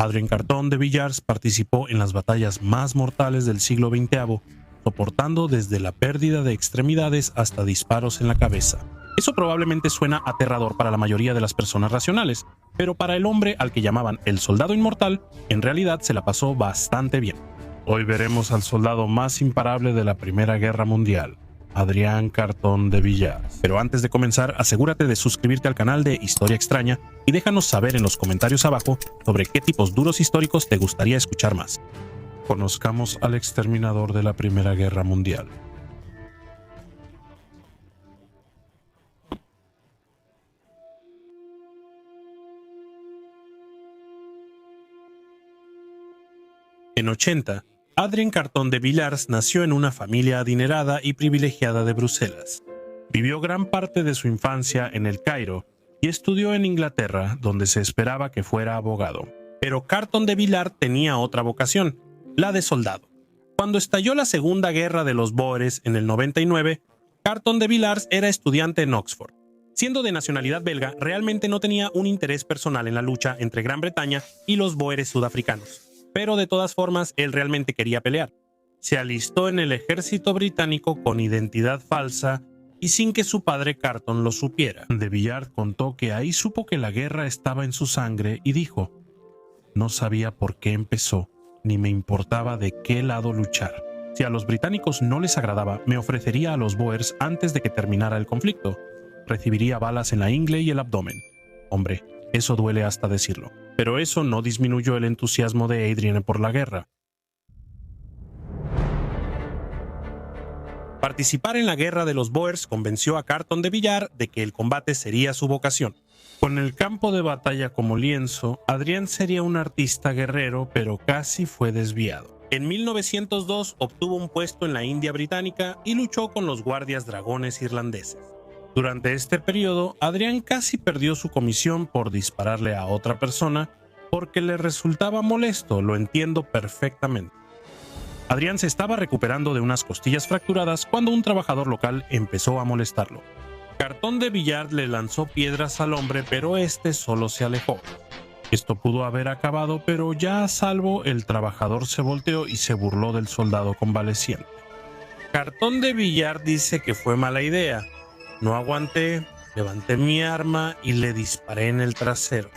Adrien Carton de Villars participó en las batallas más mortales del siglo XX, soportando desde la pérdida de extremidades hasta disparos en la cabeza. Eso probablemente suena aterrador para la mayoría de las personas racionales, pero para el hombre al que llamaban el soldado inmortal, en realidad se la pasó bastante bien. Hoy veremos al soldado más imparable de la Primera Guerra Mundial, Adrien Carton de Villars. Pero antes de comenzar, asegúrate de suscribirte al canal de Historia Extraña y déjanos saber en los comentarios abajo sobre qué tipos duros históricos te gustaría escuchar más. Conozcamos al exterminador de la Primera Guerra Mundial. En 80, Adrien Carton de Villars nació en una familia adinerada y privilegiada de Bruselas. Vivió gran parte de su infancia en El Cairo y estudió en Inglaterra, donde se esperaba que fuera abogado. Pero Carton de Villars tenía otra vocación, la de soldado. Cuando estalló la Segunda Guerra de los Bóeres en el 99, Carton de Villars era estudiante en Oxford. Siendo de nacionalidad belga, realmente no tenía un interés personal en la lucha entre Gran Bretaña y los Bóeres sudafricanos. Pero de todas formas, él realmente quería pelear. Se alistó en el ejército británico con identidad falsa y sin que su padre Carton lo supiera. De Villars contó que ahí supo que la guerra estaba en su sangre y dijo: "No sabía por qué empezó, ni me importaba de qué lado luchar. Si a los británicos no les agradaba, me ofrecería a los Boers antes de que terminara el conflicto. Recibiría balas en la ingle y el abdomen. Hombre, eso duele hasta decirlo. Pero eso no disminuyó el entusiasmo de Adrien por la guerra. Participar en la guerra de los Boers convenció a Carton de Villars de que el combate sería su vocación. Con el campo de batalla como lienzo, Adrien sería un artista guerrero, pero casi fue desviado. En 1902 obtuvo un puesto en la India británica y luchó con los guardias dragones irlandeses. Durante este periodo, Adrien casi perdió su comisión por dispararle a otra persona porque le resultaba molesto, lo entiendo perfectamente. Adrien se estaba recuperando de unas costillas fracturadas cuando un trabajador local empezó a molestarlo. Carton de Villars le lanzó piedras al hombre, pero este solo se alejó. Esto pudo haber acabado, pero ya a salvo, el trabajador se volteó y se burló del soldado convaleciente. Carton de Villars dice que fue mala idea. No aguanté, levanté mi arma y le disparé en el trasero.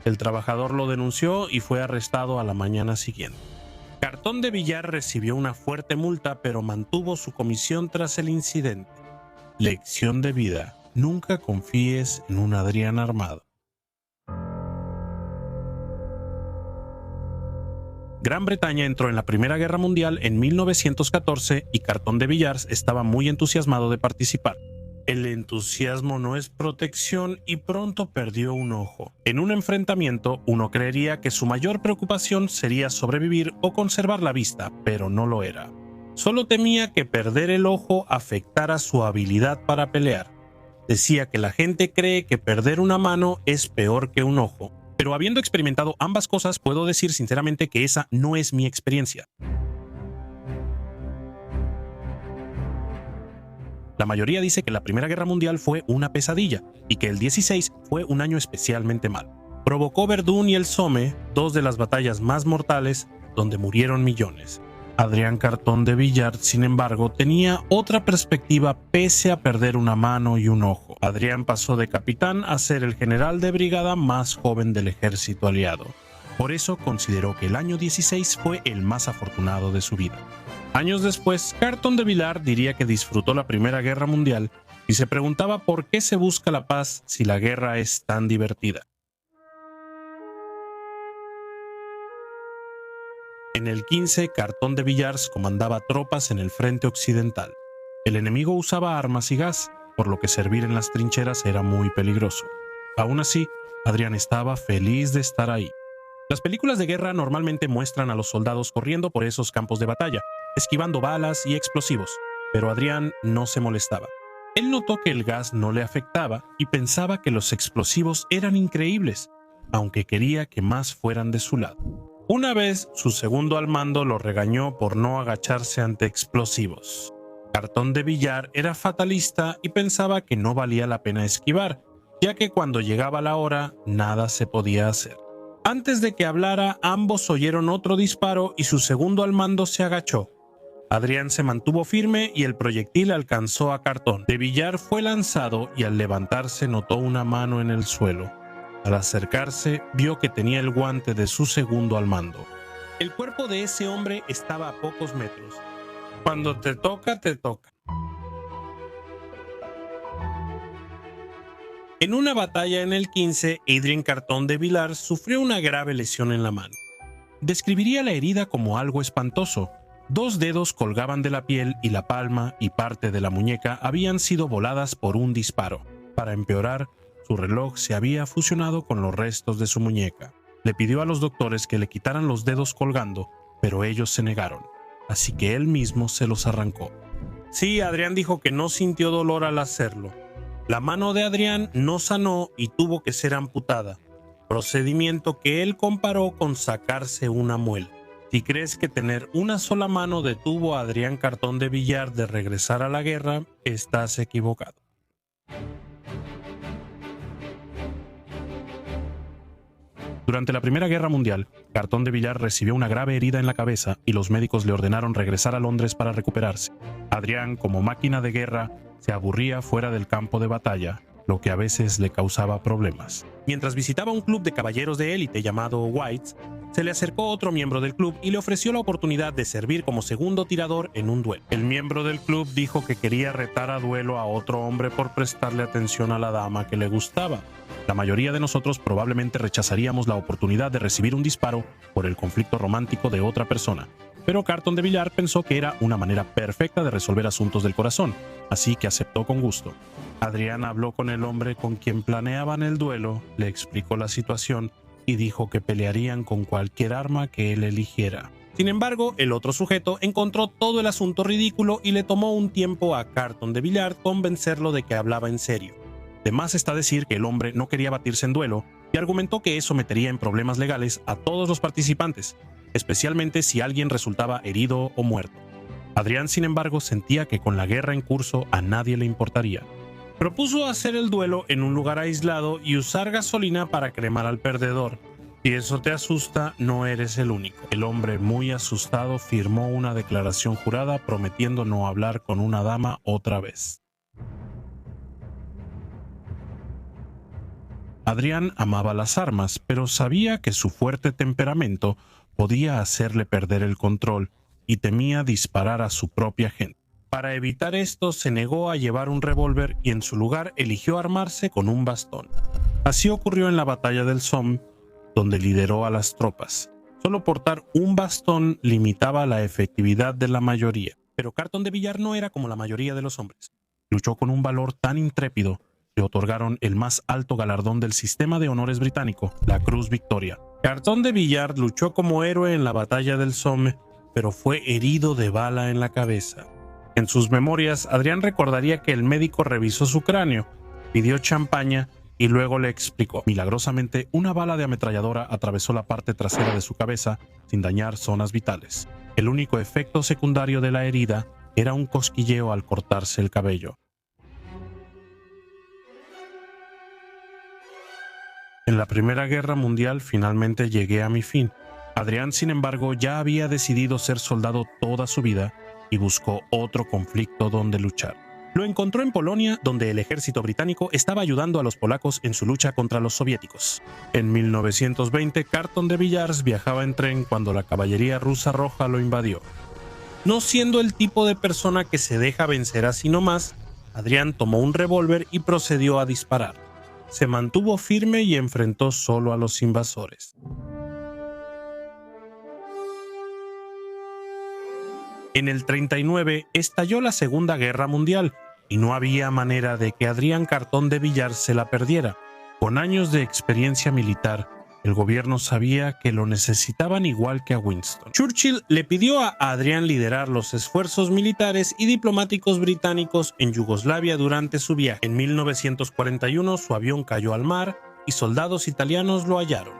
El trabajador lo denunció y fue arrestado a la mañana siguiente. Carton de Villars recibió una fuerte multa, pero mantuvo su comisión tras el incidente. Lección de vida: nunca confíes en un Adrien armado. Gran Bretaña entró en la Primera Guerra Mundial en 1914 y Carton de Villars estaba muy entusiasmado de participar. El entusiasmo no es protección y pronto perdió un ojo. En un enfrentamiento, uno creería que su mayor preocupación sería sobrevivir o conservar la vista, pero no lo era. Solo temía que perder el ojo afectara su habilidad para pelear. Decía que la gente cree que perder una mano es peor que un ojo, pero habiendo experimentado ambas cosas, puedo decir sinceramente que esa no es mi experiencia. La mayoría dice que la Primera Guerra Mundial fue una pesadilla y que el 16 fue un año especialmente mal. Provocó Verdún y el Somme, dos de las batallas más mortales, donde murieron millones. Adrien Carton de Villars, sin embargo, tenía otra perspectiva pese a perder una mano y un ojo. Adrien pasó de capitán a ser el general de brigada más joven del ejército aliado. Por eso consideró que el año 16 fue el más afortunado de su vida. Años después, Carton de Villars diría que disfrutó la Primera Guerra Mundial y se preguntaba por qué se busca la paz si la guerra es tan divertida. En el 15, Carton de Villars comandaba tropas en el frente occidental. El enemigo usaba armas y gas, por lo que servir en las trincheras era muy peligroso. Aún así, Adrien estaba feliz de estar ahí. Las películas de guerra normalmente muestran a los soldados corriendo por esos campos de batalla, esquivando balas y explosivos, pero Adrien no se molestaba. Él notó que el gas no le afectaba y pensaba que los explosivos eran increíbles, aunque quería que más fueran de su lado. Una vez, su segundo al mando lo regañó por no agacharse ante explosivos. Carton de Villars era fatalista y pensaba que no valía la pena esquivar, ya que cuando llegaba la hora, nada se podía hacer. Antes de que hablara, ambos oyeron otro disparo y su segundo al mando se agachó. Adrián se mantuvo firme y el proyectil alcanzó a Cartón de Villar. Fue lanzado y al levantarse notó una mano en el suelo. Al acercarse, vio que tenía el guante de su segundo al mando. El cuerpo de ese hombre estaba a pocos metros. Cuando te toca, te toca. En una batalla en el 15, Adrien Cartón de Villar sufrió una grave lesión en la mano. Describiría la herida como algo espantoso. 2 dedos colgaban de la piel y la palma y parte de la muñeca habían sido voladas por un disparo. Para empeorar, su reloj se había fusionado con los restos de su muñeca. Le pidió a los doctores que le quitaran los dedos colgando, pero ellos se negaron, así que él mismo se los arrancó. Sí, Adrián dijo que no sintió dolor al hacerlo. La mano de Adrián no sanó y tuvo que ser amputada, procedimiento que él comparó con sacarse una muela. Si crees que tener una sola mano detuvo a Adrián Cartón de Villar de regresar a la guerra, estás equivocado. Durante la Primera Guerra Mundial, Cartón de Villar recibió una grave herida en la cabeza y los médicos le ordenaron regresar a Londres para recuperarse. Adrián, como máquina de guerra, se aburría fuera del campo de batalla, lo que a veces le causaba problemas. Mientras visitaba un club de caballeros de élite llamado White's, se le acercó otro miembro del club y le ofreció la oportunidad de servir como segundo tirador en un duelo. El miembro del club dijo que quería retar a duelo a otro hombre por prestarle atención a la dama que le gustaba. La mayoría de nosotros probablemente rechazaríamos la oportunidad de recibir un disparo por el conflicto romántico de otra persona, pero Cartón de Villar pensó que era una manera perfecta de resolver asuntos del corazón, así que aceptó con gusto. Adrián habló con el hombre con quien planeaban el duelo, le explicó la situación y dijo que pelearían con cualquier arma que él eligiera. Sin embargo, el otro sujeto encontró todo el asunto ridículo y le tomó un tiempo a Cartón de Villar convencerlo de que hablaba en serio. De más está decir que el hombre no quería batirse en duelo y argumentó que eso metería en problemas legales a todos los participantes, especialmente si alguien resultaba herido o muerto. Adrián, sin embargo, sentía que con la guerra en curso a nadie le importaría. Propuso hacer el duelo en un lugar aislado y usar gasolina para cremar al perdedor. Si eso te asusta, no eres el único. El hombre, muy asustado, firmó una declaración jurada prometiendo no hablar con una dama otra vez. Adrián amaba las armas, pero sabía que su fuerte temperamento podía hacerle perder el control y temía disparar a su propia gente. Para evitar esto, se negó a llevar un revólver y en su lugar eligió armarse con un bastón. Así ocurrió en la batalla del Somme, donde lideró a las tropas. Solo portar un bastón limitaba la efectividad de la mayoría, pero Cartón de Villar no era como la mayoría de los hombres. Luchó con un valor tan intrépido, le otorgaron el más alto galardón del sistema de honores británico, la Cruz Victoria. Cartón de Villar luchó como héroe en la batalla del Somme, pero fue herido de bala en la cabeza. En sus memorias, Adrián recordaría que el médico revisó su cráneo, pidió champaña y luego le explicó. Milagrosamente, una bala de ametralladora atravesó la parte trasera de su cabeza sin dañar zonas vitales. El único efecto secundario de la herida era un cosquilleo al cortarse el cabello. En la Primera Guerra Mundial finalmente llegué a mi fin. Adrián, sin embargo, ya había decidido ser soldado toda su vida y buscó otro conflicto donde luchar. Lo encontró en Polonia, donde el ejército británico estaba ayudando a los polacos en su lucha contra los soviéticos. En 1920, Cartón de Villar viajaba en tren cuando la caballería rusa roja lo invadió. No siendo el tipo de persona que se deja vencer así nomás, Adrián tomó un revólver y procedió a disparar. Se mantuvo firme y enfrentó solo a los invasores. En el 39 estalló la Segunda Guerra Mundial y no había manera de que Adrián Cartón de Villar se la perdiera. Con años de experiencia militar, el gobierno sabía que lo necesitaban igual que a Winston. Churchill le pidió a Adrián liderar los esfuerzos militares y diplomáticos británicos en Yugoslavia durante su viaje. En 1941 su avión cayó al mar y soldados italianos lo hallaron.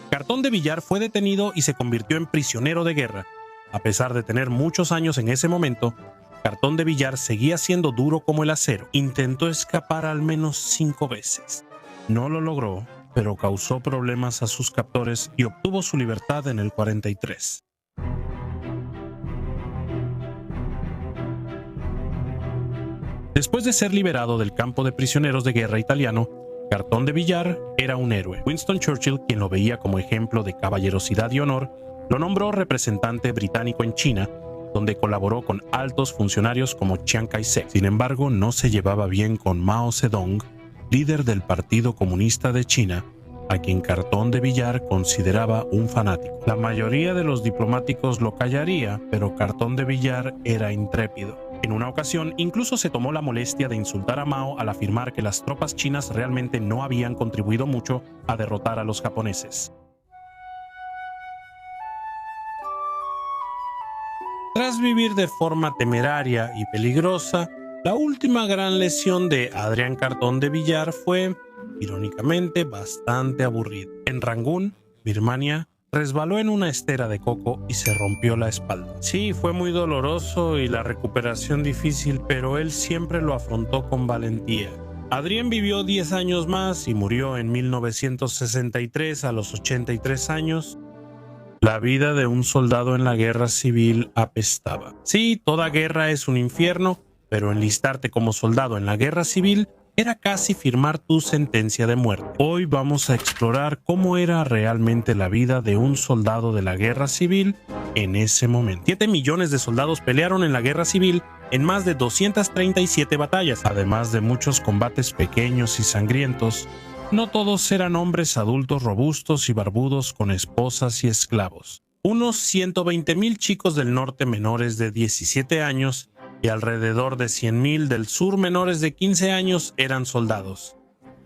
Cartón de Villar fue detenido y se convirtió en prisionero de guerra. A pesar de tener muchos años en ese momento, Cartón de Villar seguía siendo duro como el acero. Intentó escapar al menos 5 veces. No lo logró pero causó problemas a sus captores y obtuvo su libertad en el 43. Después de ser liberado del campo de prisioneros de guerra italiano, Cartón de Villar era un héroe. Winston Churchill, quien lo veía como ejemplo de caballerosidad y honor, lo nombró representante británico en China, donde colaboró con altos funcionarios como Chiang Kai-shek. Sin embargo, no se llevaba bien con Mao Zedong, líder del Partido Comunista de China, a quien Cartón de Villar consideraba un fanático. La mayoría de los diplomáticos lo callaría, pero Cartón de Villar era intrépido. En una ocasión, incluso se tomó la molestia de insultar a Mao al afirmar que las tropas chinas realmente no habían contribuido mucho a derrotar a los japoneses. Tras vivir de forma temeraria y peligrosa, la última gran lesión de Adrián Cartón de Villar fue, irónicamente, bastante aburrida. En Rangún, Birmania, resbaló en una estera de coco y se rompió la espalda. Sí, fue muy doloroso y la recuperación difícil, pero él siempre lo afrontó con valentía. Adrián vivió 10 años más y murió en 1963 a los 83 años. La vida de un soldado en la guerra civil apestaba. Sí, toda guerra es un infierno, pero enlistarte como soldado en la guerra civil era casi firmar tu sentencia de muerte. Hoy vamos a explorar cómo era realmente la vida de un soldado de la guerra civil en ese momento. 7 millones de soldados pelearon en la guerra civil en más de 237 batallas, además de muchos combates pequeños y sangrientos. No todos eran hombres adultos robustos y barbudos con esposas y esclavos. Unos 120,000 chicos del norte menores de 17 años y alrededor de 100,000 del sur menores de 15 años eran soldados.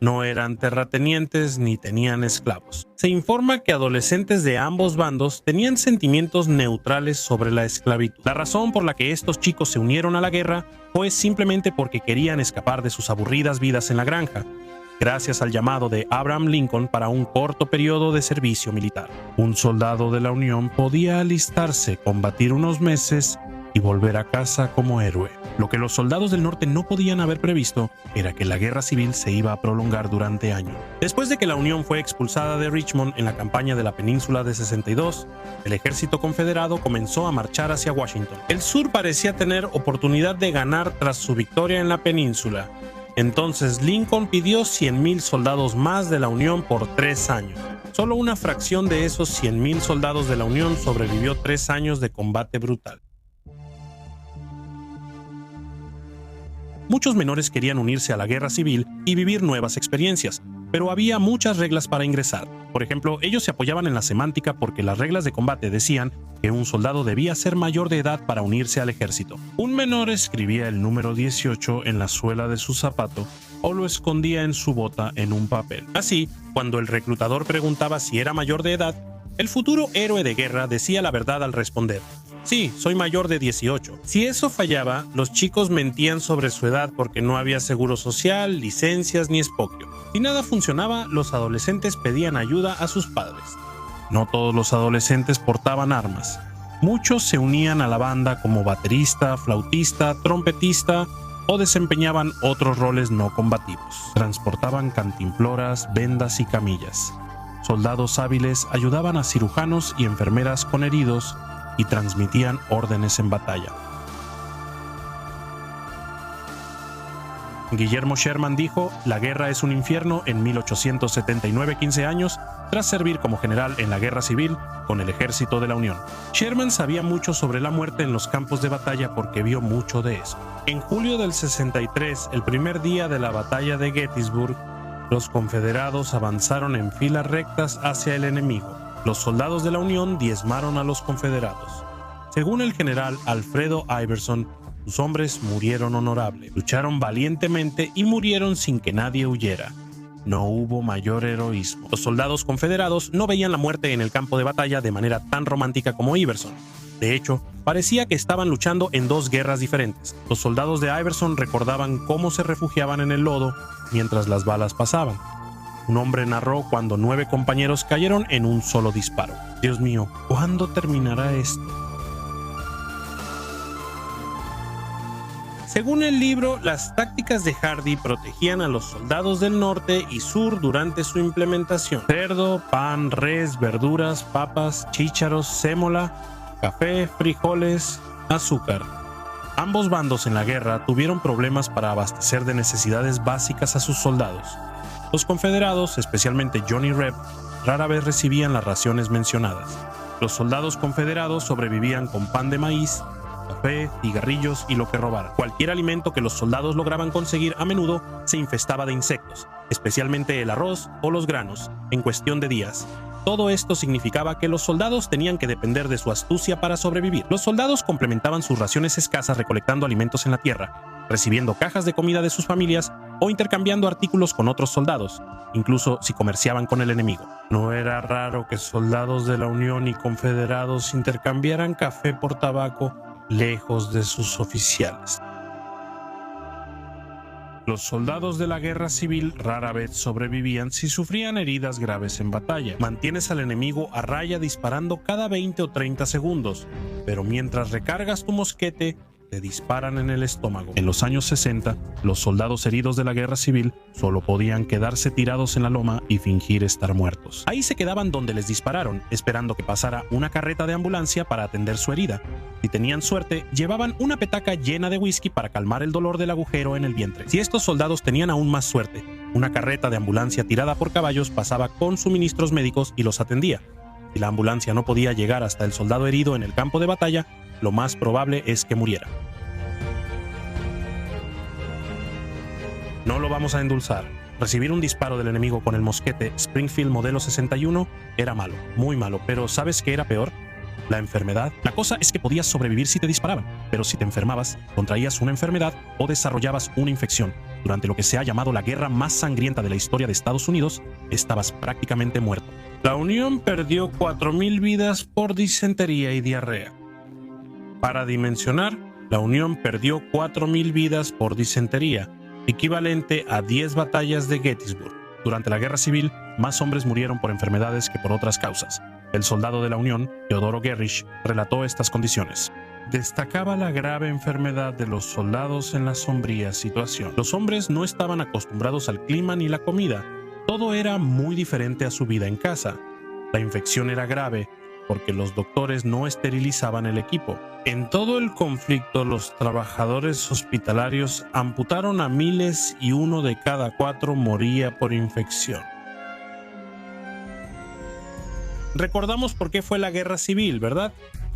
No eran terratenientes ni tenían esclavos. Se informa que adolescentes de ambos bandos tenían sentimientos neutrales sobre la esclavitud. La razón por la que estos chicos se unieron a la guerra fue simplemente porque querían escapar de sus aburridas vidas en la granja, gracias al llamado de Abraham Lincoln para un corto periodo de servicio militar. Un soldado de la Unión podía alistarse, combatir unos meses y volver a casa como héroe. Lo que los soldados del norte no podían haber previsto era que la guerra civil se iba a prolongar durante años. Después de que la Unión fue expulsada de Richmond en la campaña de la Península de 62, el ejército confederado comenzó a marchar hacia Washington. El sur parecía tener oportunidad de ganar tras su victoria en la península. Entonces Lincoln pidió 100,000 soldados más de la Unión por 3 años. Solo una fracción de esos 100,000 soldados de la Unión sobrevivió 3 años de combate brutal. Muchos menores querían unirse a la guerra civil y vivir nuevas experiencias, pero había muchas reglas para ingresar. Por ejemplo, ellos se apoyaban en la semántica porque las reglas de combate decían que un soldado debía ser mayor de edad para unirse al ejército. Un menor escribía el número 18 en la suela de su zapato o lo escondía en su bota en un papel. Así, cuando el reclutador preguntaba si era mayor de edad, el futuro héroe de guerra decía la verdad al responder: sí, soy mayor de 18. Si eso fallaba, los chicos mentían sobre su edad porque no había seguro social, licencias ni espocio. Si nada funcionaba, los adolescentes pedían ayuda a sus padres. No todos los adolescentes portaban armas. Muchos se unían a la banda como baterista, flautista, trompetista o desempeñaban otros roles no combativos. Transportaban cantimploras, vendas y camillas. Soldados hábiles ayudaban a cirujanos y enfermeras con heridos y transmitían órdenes en batalla. Guillermo Sherman dijo: la guerra es un infierno en 1879, 15 años, tras servir como general en la guerra civil con el ejército de la Unión. Sherman sabía mucho sobre la muerte en los campos de batalla porque vio mucho de eso. En julio del 63, el primer día de la batalla de Gettysburg, los confederados avanzaron en filas rectas hacia el enemigo. Los soldados de la Unión diezmaron a los confederados. Según el general Alfredo Iverson, sus hombres murieron honorable, lucharon valientemente y murieron sin que nadie huyera. No hubo mayor heroísmo. Los soldados confederados no veían la muerte en el campo de batalla de manera tan romántica como Iverson. De hecho, parecía que estaban luchando en dos guerras diferentes. Los soldados de Iverson recordaban cómo se refugiaban en el lodo mientras las balas pasaban. Un hombre narró cuando 9 compañeros cayeron en un solo disparo. Dios mío, ¿cuándo terminará esto? Según el libro, las tácticas de Hardy protegían a los soldados del norte y sur durante su implementación. Cerdo, pan, res, verduras, papas, chícharos, sémola, café, frijoles, azúcar. Ambos bandos en la guerra tuvieron problemas para abastecer de necesidades básicas a sus soldados. Los confederados, especialmente Johnny Reb, rara vez recibían las raciones mencionadas. Los soldados confederados sobrevivían con pan de maíz, café, cigarrillos y lo que robaran. Cualquier alimento que los soldados lograban conseguir a menudo se infestaba de insectos, especialmente el arroz o los granos, en cuestión de días. Todo esto significaba que los soldados tenían que depender de su astucia para sobrevivir. Los soldados complementaban sus raciones escasas recolectando alimentos en la tierra, recibiendo cajas de comida de sus familias o intercambiando artículos con otros soldados, incluso si comerciaban con el enemigo. No era raro que soldados de la Unión y confederados intercambiaran café por tabaco lejos de sus oficiales. Los soldados de la guerra civil rara vez sobrevivían si sufrían heridas graves en batalla. Mantienes al enemigo a raya disparando cada 20 o 30 segundos, pero mientras recargas tu mosquete, te disparan en el estómago. En los años 60, los soldados heridos de la guerra civil solo podían quedarse tirados en la loma y fingir estar muertos. Ahí se quedaban donde les dispararon, esperando que pasara una carreta de ambulancia para atender su herida. Si tenían suerte, llevaban una petaca llena de whisky para calmar el dolor del agujero en el vientre. Si estos soldados tenían aún más suerte, una carreta de ambulancia tirada por caballos pasaba con suministros médicos y los atendía. Si la ambulancia no podía llegar hasta el soldado herido en el campo de batalla, lo más probable es que muriera. No lo vamos a endulzar. Recibir un disparo del enemigo con el mosquete Springfield modelo 61 era malo, muy malo, pero ¿sabes qué era peor? La enfermedad. La cosa es que podías sobrevivir si te disparaban, pero si te enfermabas, contraías una enfermedad o desarrollabas una infección. Durante lo que se ha llamado la guerra más sangrienta de la historia de Estados Unidos, estabas prácticamente muerto. La Unión perdió 4,000 vidas por disentería y diarrea. Para dimensionar, la Unión perdió 4,000 vidas por disentería, equivalente a 10 batallas de Gettysburg. Durante la Guerra Civil, más hombres murieron por enfermedades que por otras causas. El soldado de la Unión, Teodoro Gerrich, relató estas condiciones. Destacaba la grave enfermedad de los soldados en la sombría situación. Los hombres no estaban acostumbrados al clima ni la comida. Todo era muy diferente a su vida en casa. La infección era grave porque los doctores no esterilizaban el equipo. En todo el conflicto, los trabajadores hospitalarios amputaron a miles y 1 de cada 4 moría por infección. Recordamos por qué fue la guerra civil, ¿verdad?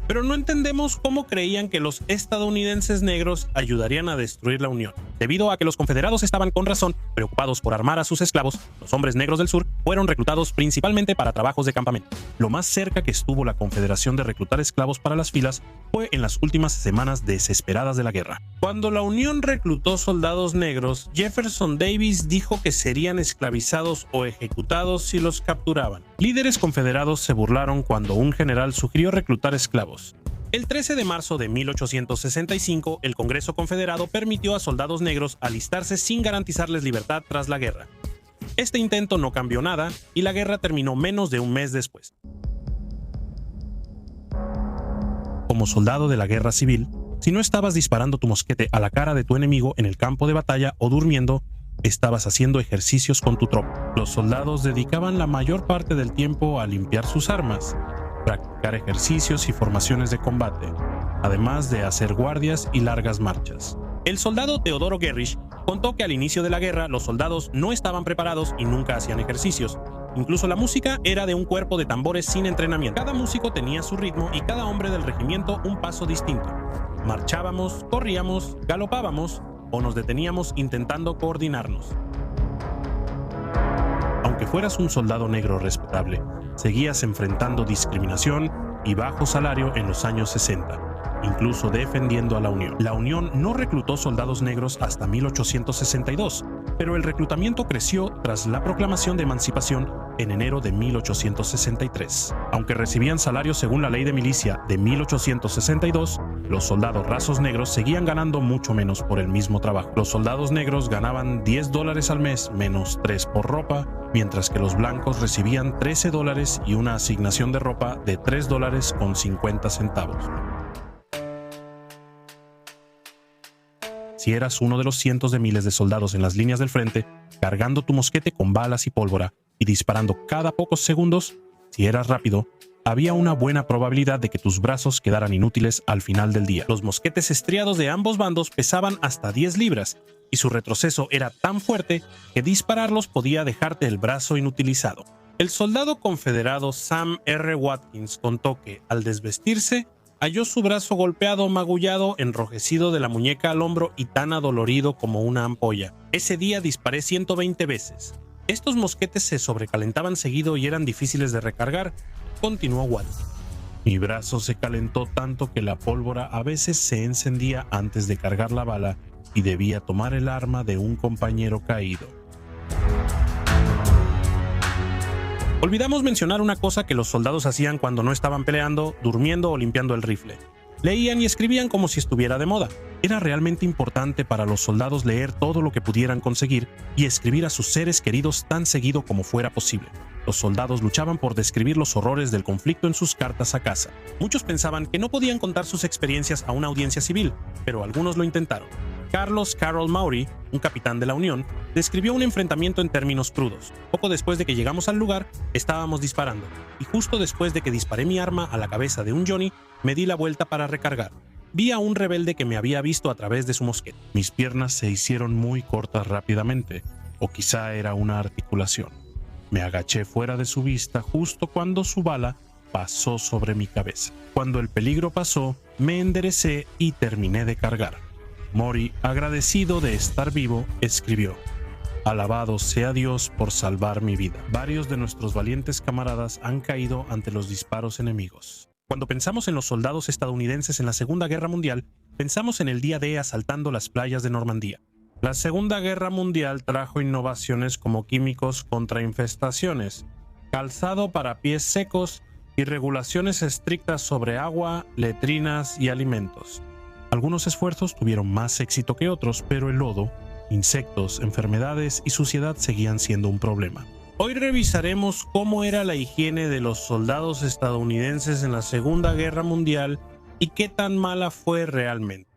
Pero no entendemos cómo creían que los estadounidenses negros ayudarían a destruir la Unión. Debido a que los confederados estaban con razón preocupados por armar a sus esclavos, los hombres negros del sur fueron reclutados principalmente para trabajos de campamento. Lo más cerca que estuvo la Confederación de reclutar esclavos para las filas fue en las últimas semanas desesperadas de la guerra. Cuando la Unión reclutó soldados negros, Jefferson Davis dijo que serían esclavizados o ejecutados si los capturaban. Líderes confederados se burlaron cuando un general sugirió reclutar esclavos. El 13 de marzo de 1865, el Congreso Confederado permitió a soldados negros alistarse sin garantizarles libertad tras la guerra. Este intento no cambió nada y la guerra terminó menos de un mes después. Como soldado de la guerra civil, si no estabas disparando tu mosquete a la cara de tu enemigo en el campo de batalla o durmiendo, estabas haciendo ejercicios con tu tropa. Los soldados dedicaban la mayor parte del tiempo a limpiar sus armas, practicar ejercicios y formaciones de combate, además de hacer guardias y largas marchas. El soldado Teodoro Gerrich contó que al inicio de la guerra los soldados no estaban preparados y nunca hacían ejercicios. Incluso la música era de un cuerpo de tambores sin entrenamiento. Cada músico tenía su ritmo y cada hombre del regimiento un paso distinto. Marchábamos, corríamos, galopábamos o nos deteníamos intentando coordinarnos. Aunque fueras un soldado negro respetable, seguías enfrentando discriminación y bajo salario en los años 60, incluso defendiendo a la Unión. La Unión no reclutó soldados negros hasta 1862, pero el reclutamiento creció tras la proclamación de emancipación en enero de 1863. Aunque recibían salarios según la ley de milicia de 1862, los soldados rasos negros seguían ganando mucho menos por el mismo trabajo. Los soldados negros ganaban $10 al mes menos 3 por ropa, mientras que los blancos recibían $13 y una asignación de ropa de $3.50. si eras uno de los cientos de miles de soldados en las líneas del frente, cargando tu mosquete con balas y pólvora y disparando cada pocos segundos, si eras rápido, había una buena probabilidad de que tus brazos quedaran inútiles al final del día. Los mosquetes estriados de ambos bandos pesaban hasta 10 libras y su retroceso era tan fuerte que dispararlos podía dejarte el brazo inutilizado. El soldado confederado Sam R. Watkins contó que, al desvestirse, halló su brazo golpeado, magullado, enrojecido de la muñeca al hombro y tan adolorido como una ampolla. Ese día disparé 120 veces. Estos mosquetes se sobrecalentaban seguido y eran difíciles de recargar, continuó Watkins. Mi brazo se calentó tanto que la pólvora a veces se encendía antes de cargar la bala y debía tomar el arma de un compañero caído. Olvidamos mencionar una cosa que los soldados hacían cuando no estaban peleando, durmiendo o limpiando el rifle. Leían y escribían como si estuviera de moda. Era realmente importante para los soldados leer todo lo que pudieran conseguir y escribir a sus seres queridos tan seguido como fuera posible. Los soldados luchaban por describir los horrores del conflicto en sus cartas a casa. Muchos pensaban que no podían contar sus experiencias a una audiencia civil, pero algunos lo intentaron. Carlos Carroll Maury, un capitán de la Unión, describió un enfrentamiento en términos crudos. Poco después de que llegamos al lugar, estábamos disparando, y justo después de que disparé mi arma a la cabeza de un Johnny, me di la vuelta para recargar. Vi a un rebelde que me había visto a través de su mosquete. Mis piernas se hicieron muy cortas rápidamente, o quizá era una articulación. Me agaché fuera de su vista justo cuando su bala pasó sobre mi cabeza. Cuando el peligro pasó, me enderecé y terminé de cargar. Maury, agradecido de estar vivo, escribió: «Alabado sea Dios por salvar mi vida. Varios de nuestros valientes camaradas han caído ante los disparos enemigos». Cuando pensamos en los soldados estadounidenses en la Segunda Guerra Mundial, pensamos en el día D asaltando las playas de Normandía. La Segunda Guerra Mundial trajo innovaciones como químicos contra infestaciones, calzado para pies secos y regulaciones estrictas sobre agua, letrinas y alimentos. Algunos esfuerzos tuvieron más éxito que otros, pero el lodo, insectos, enfermedades y suciedad seguían siendo un problema. Hoy revisaremos cómo era la higiene de los soldados estadounidenses en la Segunda Guerra Mundial y qué tan mala fue realmente.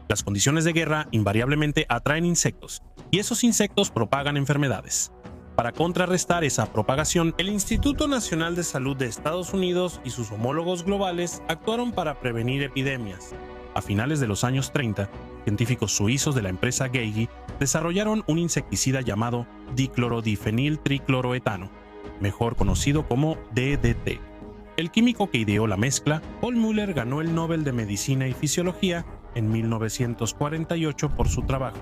Las condiciones de guerra invariablemente atraen insectos, y esos insectos propagan enfermedades. Para contrarrestar esa propagación, el Instituto Nacional de Salud de Estados Unidos y sus homólogos globales actuaron para prevenir epidemias. A finales de los años 30, científicos suizos de la empresa Geigy desarrollaron un insecticida llamado diclorodifeniltricloroetano, mejor conocido como DDT. El químico que ideó la mezcla, Paul Müller, ganó el Nobel de Medicina y Fisiología en 1948 por su trabajo.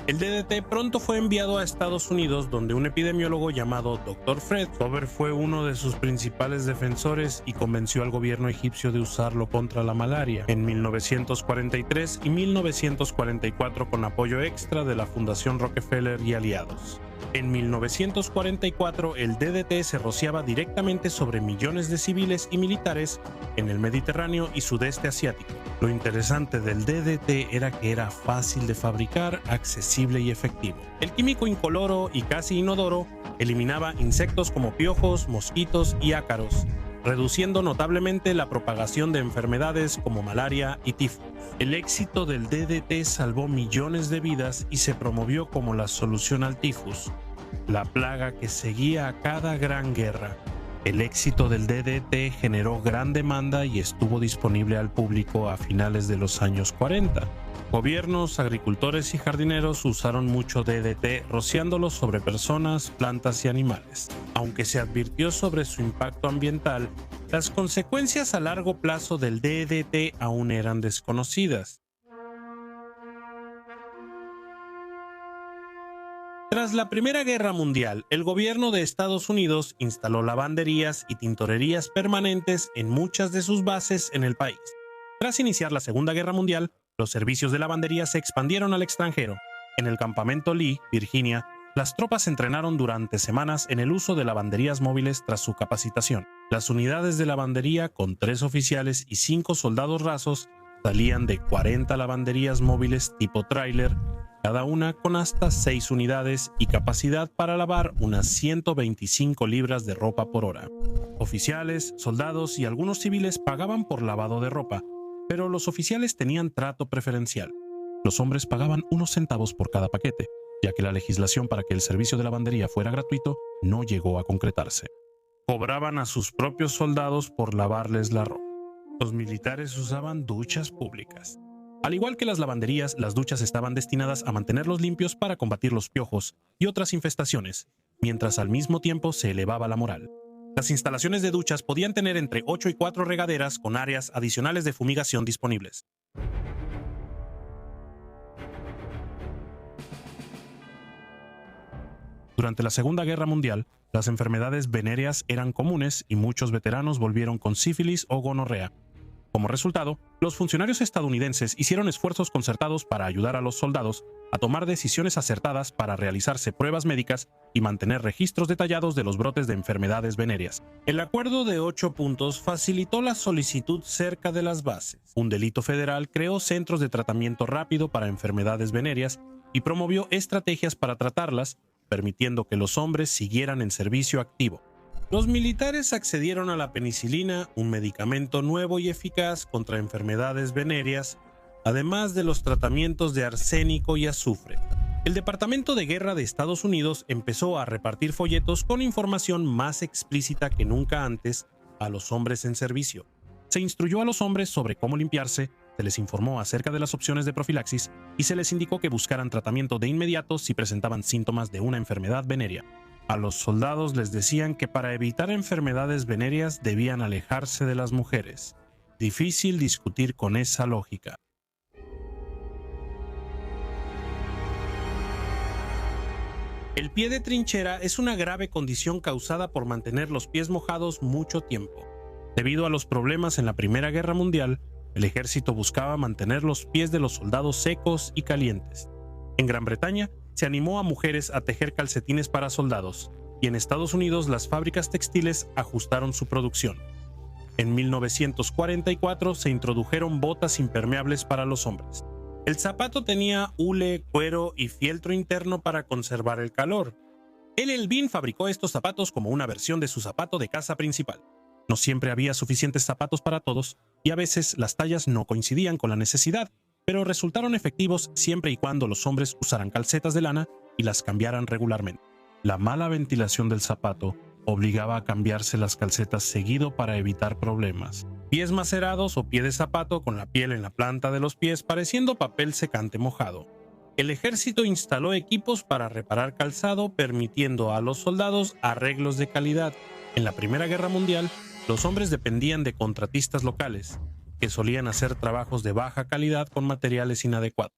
El DDT pronto fue enviado a Estados Unidos, donde un epidemiólogo llamado Dr. Fred Sober fue uno de sus principales defensores y convenció al gobierno egipcio de usarlo contra la malaria. En 1943 y 1944 con apoyo extra de la Fundación Rockefeller y aliados. En 1944 el DDT se rociaba directamente sobre millones de civiles y militares en el Mediterráneo y sudeste asiático. Lo interesante del DDT era que era fácil de fabricar, accesible y efectivo. El químico incoloro y casi inodoro eliminaba insectos como piojos, mosquitos y ácaros, reduciendo notablemente la propagación de enfermedades como malaria y tifus. El éxito del DDT salvó millones de vidas y se promovió como la solución al tifus, la plaga que seguía a cada gran guerra. El éxito del DDT generó gran demanda y estuvo disponible al público a finales de los años 40. Gobiernos, agricultores y jardineros usaron mucho DDT rociándolo sobre personas, plantas y animales. Aunque se advirtió sobre su impacto ambiental, las consecuencias a largo plazo del DDT aún eran desconocidas. Tras la Primera Guerra Mundial, el gobierno de Estados Unidos instaló lavanderías y tintorerías permanentes en muchas de sus bases en el país. Tras iniciar la Segunda Guerra Mundial, los servicios de lavandería se expandieron al extranjero. En el campamento Lee, Virginia, las tropas entrenaron durante semanas en el uso de lavanderías móviles tras su capacitación. Las unidades de lavandería, con 3 oficiales y 5 soldados rasos, salían de 40 lavanderías móviles tipo tráiler, cada una con hasta 6 unidades y capacidad para lavar unas 125 libras de ropa por hora. Oficiales, soldados y algunos civiles pagaban por lavado de ropa, pero los oficiales tenían trato preferencial. Los hombres pagaban unos centavos por cada paquete, ya que la legislación para que el servicio de lavandería fuera gratuito no llegó a concretarse. Cobraban a sus propios soldados por lavarles la ropa. Los militares usaban duchas públicas. Al igual que las lavanderías, las duchas estaban destinadas a mantenerlos limpios para combatir los piojos y otras infestaciones, mientras al mismo tiempo se elevaba la moral. Las instalaciones de duchas podían tener entre 8 y 4 regaderas con áreas adicionales de fumigación disponibles. Durante la Segunda Guerra Mundial, las enfermedades venéreas eran comunes y muchos veteranos volvieron con sífilis o gonorrea. Como resultado, los funcionarios estadounidenses hicieron esfuerzos concertados para ayudar a los soldados a tomar decisiones acertadas para realizarse pruebas médicas y mantener registros detallados de los brotes de enfermedades venéreas. El Acuerdo de 8 puntos facilitó la solicitud cerca de las bases. Un delito federal creó centros de tratamiento rápido para enfermedades venéreas y promovió estrategias para tratarlas, permitiendo que los hombres siguieran en servicio activo. Los militares accedieron a la penicilina, un medicamento nuevo y eficaz contra enfermedades venéreas, además de los tratamientos de arsénico y azufre. El Departamento de Guerra de Estados Unidos empezó a repartir folletos con información más explícita que nunca antes a los hombres en servicio. Se instruyó a los hombres sobre cómo limpiarse, se les informó acerca de las opciones de profilaxis y se les indicó que buscaran tratamiento de inmediato si presentaban síntomas de una enfermedad venérea. A los soldados les decían que para evitar enfermedades venéreas debían alejarse de las mujeres. Difícil discutir con esa lógica. El pie de trinchera es una grave condición causada por mantener los pies mojados mucho tiempo. Debido a los problemas en la Primera Guerra Mundial, el ejército buscaba mantener los pies de los soldados secos y calientes. En Gran Bretaña, se animó a mujeres a tejer calcetines para soldados, y en Estados Unidos las fábricas textiles ajustaron su producción. En 1944 se introdujeron botas impermeables para los hombres. El zapato tenía hule, cuero y fieltro interno para conservar el calor. L.L. Bean fabricó estos zapatos como una versión de su zapato de caza principal. No siempre había suficientes zapatos para todos, y a veces las tallas no coincidían con la necesidad, pero resultaron efectivos siempre y cuando los hombres usaran calcetas de lana y las cambiaran regularmente. La mala ventilación del zapato obligaba a cambiarse las calcetas seguido para evitar problemas. Pies macerados o pie de zapato con la piel en la planta de los pies pareciendo papel secante mojado. El ejército instaló equipos para reparar calzado, permitiendo a los soldados arreglos de calidad. En la Primera Guerra Mundial, los hombres dependían de contratistas locales, que solían hacer trabajos de baja calidad con materiales inadecuados.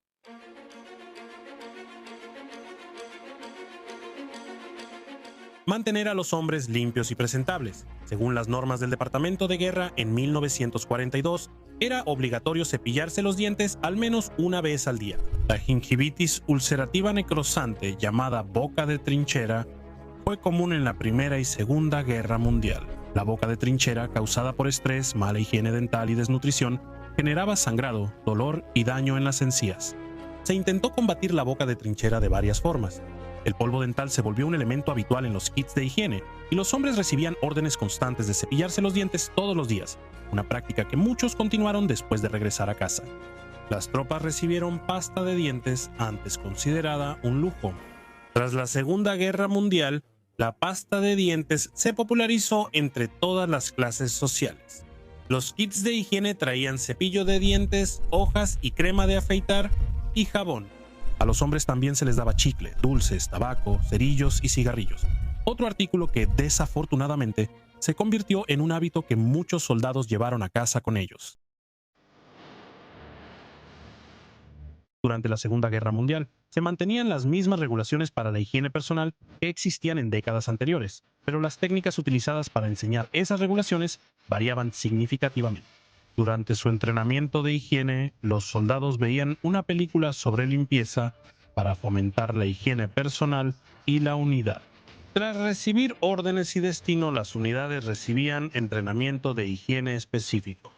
Mantener a los hombres limpios y presentables. Según las normas del Departamento de Guerra, en 1942, era obligatorio cepillarse los dientes al menos una vez al día. La gingivitis ulcerativa necrosante, llamada boca de trinchera, fue común en la Primera y Segunda Guerra Mundial. La boca de trinchera, causada por estrés, mala higiene dental y desnutrición, generaba sangrado, dolor y daño en las encías. Se intentó combatir la boca de trinchera de varias formas. El polvo dental se volvió un elemento habitual en los kits de higiene, y los hombres recibían órdenes constantes de cepillarse los dientes todos los días, una práctica que muchos continuaron después de regresar a casa. Las tropas recibieron pasta de dientes, antes considerada un lujo. Tras la Segunda Guerra Mundial, la pasta de dientes se popularizó entre todas las clases sociales. Los kits de higiene traían cepillo de dientes, hojas y crema de afeitar y jabón. A los hombres también se les daba chicle, dulces, tabaco, cerillos y cigarrillos. Otro artículo que desafortunadamente se convirtió en un hábito que muchos soldados llevaron a casa con ellos. Durante la Segunda Guerra Mundial, se mantenían las mismas regulaciones para la higiene personal que existían en décadas anteriores, pero las técnicas utilizadas para enseñar esas regulaciones variaban significativamente. Durante su entrenamiento de higiene, los soldados veían una película sobre limpieza para fomentar la higiene personal y la unidad. Tras recibir órdenes y destino, las unidades recibían entrenamiento de higiene específico.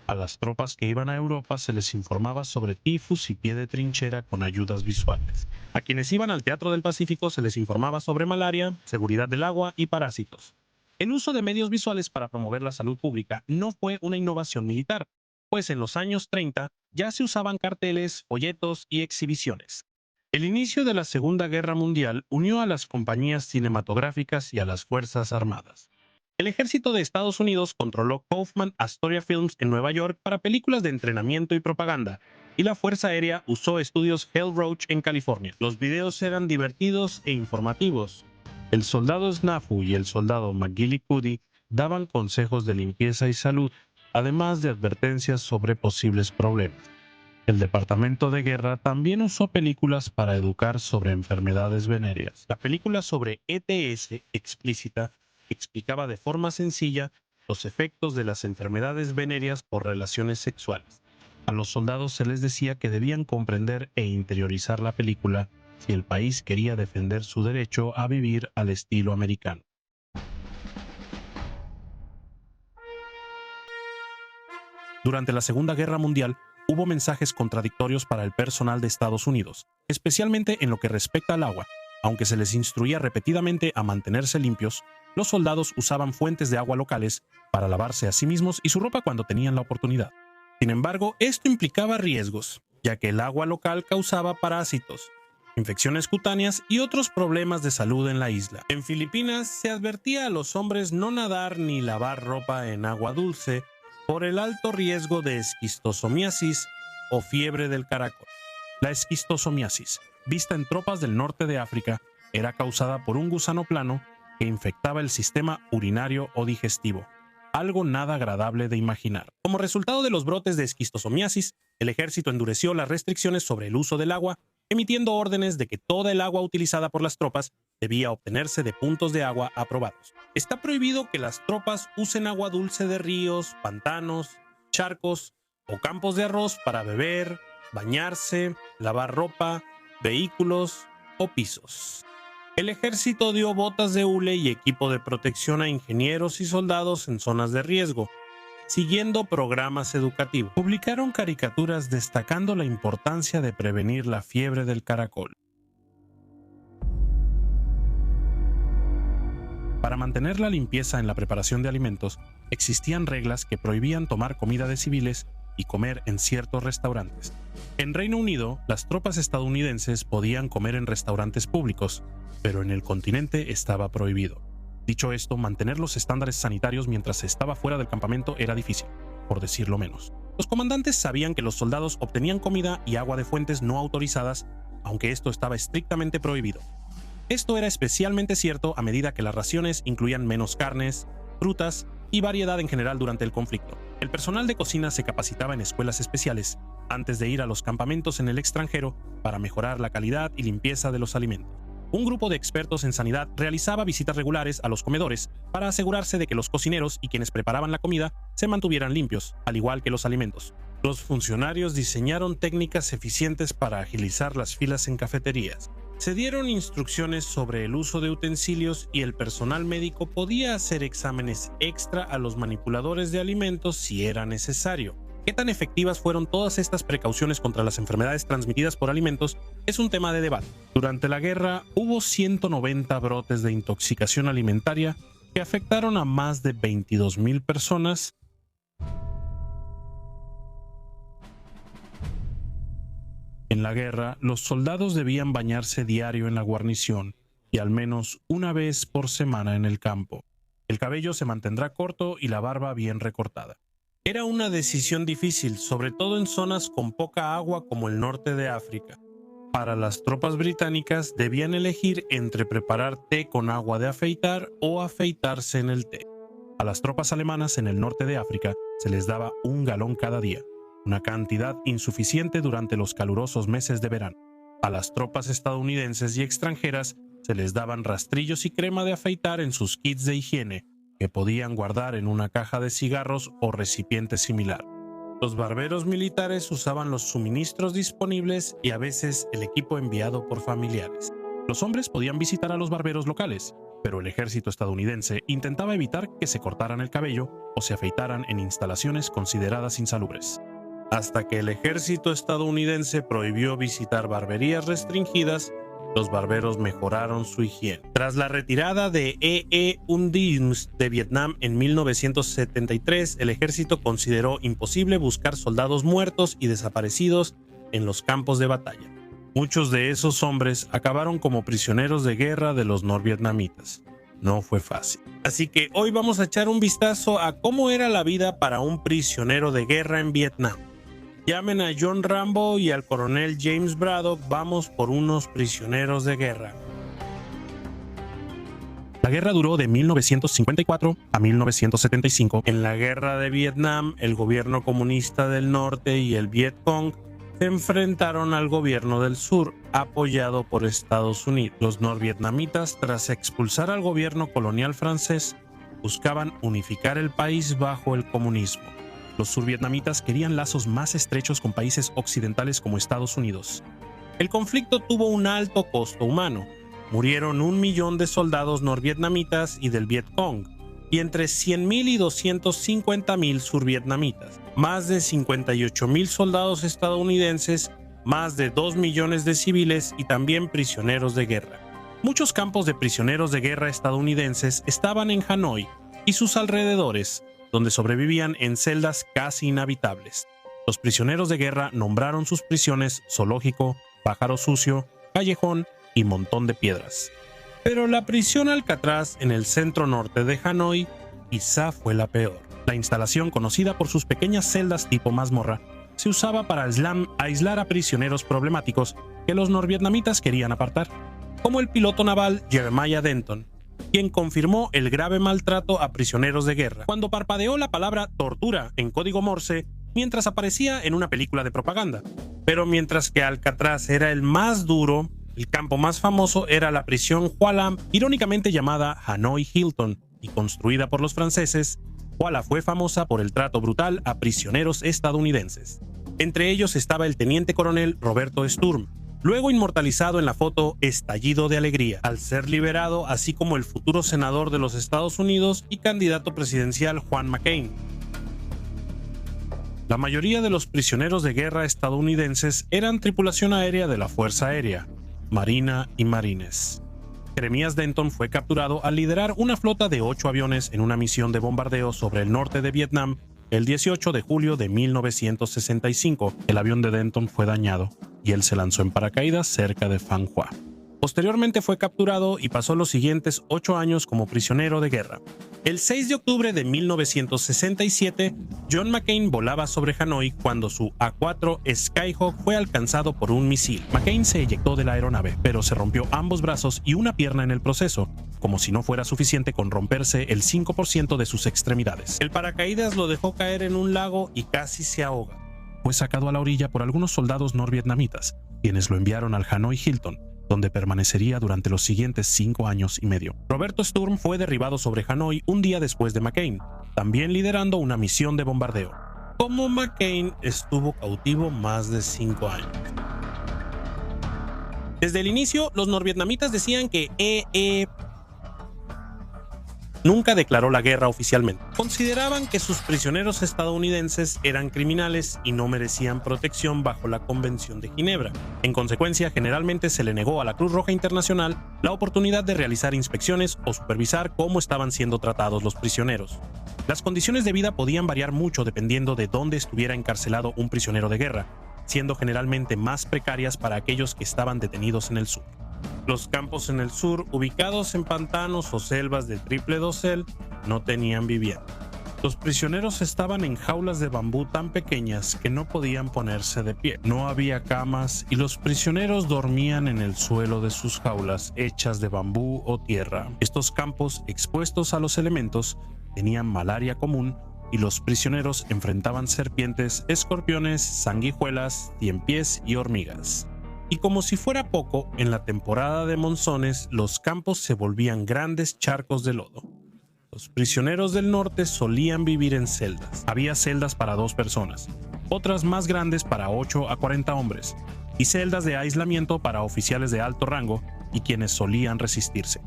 A las tropas que iban a Europa se les informaba sobre tifus y pie de trinchera con ayudas visuales. A quienes iban al Teatro del Pacífico se les informaba sobre malaria, seguridad del agua y parásitos. El uso de medios visuales para promover la salud pública no fue una innovación militar, pues en los años 30 ya se usaban carteles, folletos y exhibiciones. El inicio de la Segunda Guerra Mundial unió a las compañías cinematográficas y a las Fuerzas Armadas. El ejército de Estados Unidos controló Kaufman Astoria Films en Nueva York para películas de entrenamiento y propaganda, y la Fuerza Aérea usó estudios Hell Roach en California. Los videos eran divertidos e informativos. El soldado Snafu y el soldado McGillicuddy daban consejos de limpieza y salud, además de advertencias sobre posibles problemas. El Departamento de Guerra también usó películas para educar sobre enfermedades venéreas. La película sobre ETS explícita explicaba de forma sencilla los efectos de las enfermedades venéreas por relaciones sexuales. A los soldados se les decía que debían comprender e interiorizar la película si el país quería defender su derecho a vivir al estilo americano. Durante la Segunda Guerra Mundial, hubo mensajes contradictorios para el personal de Estados Unidos, especialmente en lo que respecta al agua. Aunque se les instruía repetidamente a mantenerse limpios, los soldados usaban fuentes de agua locales para lavarse a sí mismos y su ropa cuando tenían la oportunidad. Sin embargo, esto implicaba riesgos, ya que el agua local causaba parásitos, infecciones cutáneas y otros problemas de salud en la isla. En Filipinas se advertía a los hombres no nadar ni lavar ropa en agua dulce por el alto riesgo de esquistosomiasis o fiebre del caracol. La esquistosomiasis, vista en tropas del norte de África, era causada por un gusano plano que infectaba el sistema urinario o digestivo, algo nada agradable de imaginar. Como resultado de los brotes de esquistosomiasis, el ejército endureció las restricciones sobre el uso del agua, emitiendo órdenes de que toda el agua utilizada por las tropas debía obtenerse de puntos de agua aprobados. Está prohibido que las tropas usen agua dulce de ríos, pantanos, charcos o campos de arroz para beber, bañarse, lavar ropa, vehículos o pisos. El ejército dio botas de hule y equipo de protección a ingenieros y soldados en zonas de riesgo, siguiendo programas educativos. Publicaron caricaturas destacando la importancia de prevenir la fiebre del caracol. Para mantener la limpieza en la preparación de alimentos, existían reglas que prohibían tomar comida de civiles y comer en ciertos restaurantes. En Reino Unido, las tropas estadounidenses podían comer en restaurantes públicos, pero en el continente estaba prohibido. Dicho esto, mantener los estándares sanitarios mientras se estaba fuera del campamento era difícil, por decirlo menos. Los comandantes sabían que los soldados obtenían comida y agua de fuentes no autorizadas, aunque esto estaba estrictamente prohibido. Esto era especialmente cierto a medida que las raciones incluían menos carnes, frutas y variedad en general durante el conflicto. El personal de cocina se capacitaba en escuelas especiales antes de ir a los campamentos en el extranjero para mejorar la calidad y limpieza de los alimentos. Un grupo de expertos en sanidad realizaba visitas regulares a los comedores para asegurarse de que los cocineros y quienes preparaban la comida se mantuvieran limpios, al igual que los alimentos. Los funcionarios diseñaron técnicas eficientes para agilizar las filas en cafeterías. Se dieron instrucciones sobre el uso de utensilios y el personal médico podía hacer exámenes extra a los manipuladores de alimentos si era necesario. ¿Qué tan efectivas fueron todas estas precauciones contra las enfermedades transmitidas por alimentos? Es un tema de debate. Durante la guerra hubo 190 brotes de intoxicación alimentaria que afectaron a más de 22,000 personas. En la guerra, los soldados debían bañarse diario en la guarnición y al menos una vez por semana en el campo. El cabello se mantendrá corto y la barba bien recortada. Era una decisión difícil, sobre todo en zonas con poca agua como el norte de África. Para las tropas británicas debían elegir entre preparar té con agua de afeitar o afeitarse en el té. A las tropas alemanas en el norte de África se les daba 1 galón cada día, una cantidad insuficiente durante los calurosos meses de verano. A las tropas estadounidenses y extranjeras se les daban rastrillos y crema de afeitar en sus kits de higiene, que podían guardar en una caja de cigarros o recipiente similar. Los barberos militares usaban los suministros disponibles y a veces el equipo enviado por familiares. Los hombres podían visitar a los barberos locales, pero el ejército estadounidense intentaba evitar que se cortaran el cabello o se afeitaran en instalaciones consideradas insalubres. Hasta que el ejército estadounidense prohibió visitar barberías restringidas, Los barberos mejoraron su higiene. Tras la retirada de Un Dins de Vietnam en 1973, el ejército consideró imposible buscar soldados muertos y desaparecidos en los campos de batalla. Muchos de esos hombres acabaron como prisioneros de guerra de los norvietnamitas. No fue fácil. Así que hoy vamos a echar un vistazo a cómo era la vida para un prisionero de guerra en Vietnam. Llamen a John Rambo y al coronel James Braddock, vamos por unos prisioneros de guerra. La guerra duró de 1954 a 1975. En la guerra de Vietnam, el gobierno comunista del norte y el Vietcong se enfrentaron al gobierno del sur, apoyado por Estados Unidos. Los norvietnamitas, tras expulsar al gobierno colonial francés, buscaban unificar el país bajo el comunismo. Los survietnamitas querían lazos más estrechos con países occidentales como Estados Unidos. El conflicto tuvo un alto costo humano. Murieron 1 millón de soldados norvietnamitas y del Vietcong, y entre 100,000 y 250,000 survietnamitas, más de 58,000 soldados estadounidenses, más de 2 millones de civiles y también prisioneros de guerra. Muchos campos de prisioneros de guerra estadounidenses estaban en Hanoi y sus alrededores, donde sobrevivían en celdas casi inhabitables. Los prisioneros de guerra nombraron sus prisiones Zoológico, Pájaro Sucio, Callejón y Montón de Piedras. Pero la prisión Alcatraz en el centro norte de Hanoi quizá fue la peor. La instalación, conocida por sus pequeñas celdas tipo mazmorra, se usaba para aislar a prisioneros problemáticos que los norvietnamitas querían apartar, como el piloto naval Jeremiah Denton, quien confirmó el grave maltrato a prisioneros de guerra cuando parpadeó la palabra tortura en código Morse mientras aparecía en una película de propaganda. Pero mientras que Alcatraz era el más duro, el campo más famoso era la prisión Hoa Lam, irónicamente llamada Hanoi Hilton, y construida por los franceses. Hoa Lam fue famosa por el trato brutal a prisioneros estadounidenses. Entre ellos estaba el teniente coronel Roberto Sturm, luego inmortalizado en la foto Estallido de Alegría, al ser liberado, así como el futuro senador de los Estados Unidos y candidato presidencial John McCain. La mayoría de los prisioneros de guerra estadounidenses eran tripulación aérea de la Fuerza Aérea, Marina y Marines. Jeremiah Denton fue capturado al liderar una flota de 8 aviones en una misión de bombardeo sobre el norte de Vietnam el 18 de julio de 1965. El avión de Denton fue dañado y él se lanzó en paracaídas cerca de Phan Hoa. Posteriormente fue capturado y pasó los siguientes 8 años como prisionero de guerra. El 6 de octubre de 1967, John McCain volaba sobre Hanoi cuando su A-4 Skyhawk fue alcanzado por un misil. McCain se eyectó de la aeronave, pero se rompió ambos brazos y una pierna en el proceso, como si no fuera suficiente con romperse el 5% de sus extremidades. El paracaídas lo dejó caer en un lago y casi se ahoga. Fue sacado a la orilla por algunos soldados norvietnamitas, quienes lo enviaron al Hanoi Hilton, donde permanecería durante los siguientes 5 años y medio. Roberto Sturm fue derribado sobre Hanoi un día después de McCain, también liderando una misión de bombardeo. Como McCain estuvo cautivo más de 5 años. Desde el inicio, los norvietnamitas decían que nunca declaró la guerra oficialmente. Consideraban que sus prisioneros estadounidenses eran criminales y no merecían protección bajo la Convención de Ginebra. En consecuencia, generalmente se le negó a la Cruz Roja Internacional la oportunidad de realizar inspecciones o supervisar cómo estaban siendo tratados los prisioneros. Las condiciones de vida podían variar mucho dependiendo de dónde estuviera encarcelado un prisionero de guerra, siendo generalmente más precarias para aquellos que estaban detenidos en el sur. Los campos en el sur, ubicados en pantanos o selvas de triple dosel, no tenían vivienda. Los prisioneros estaban en jaulas de bambú tan pequeñas que no podían ponerse de pie. No había camas y los prisioneros dormían en el suelo de sus jaulas hechas de bambú o tierra. Estos campos, expuestos a los elementos, tenían malaria común y los prisioneros enfrentaban serpientes, escorpiones, sanguijuelas, ciempiés y hormigas. Y como si fuera poco, en la temporada de monzones, los campos se volvían grandes charcos de lodo. Los prisioneros del norte solían vivir en celdas. Había celdas para 2 personas, otras más grandes para 8 a 40 hombres, y celdas de aislamiento para oficiales de alto rango y quienes solían resistirse.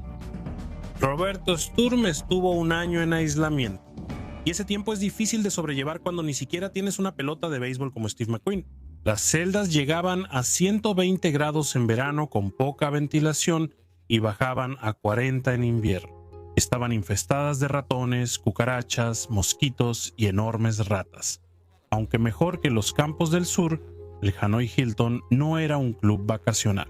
Roberto Sturm estuvo 1 año en aislamiento, y ese tiempo es difícil de sobrellevar cuando ni siquiera tienes una pelota de béisbol como Steve McQueen. Las celdas llegaban a 120 grados en verano con poca ventilación y bajaban a 40 en invierno. Estaban infestadas de ratones, cucarachas, mosquitos y enormes ratas. Aunque mejor que los campos del sur, el Hanoi Hilton no era un club vacacional.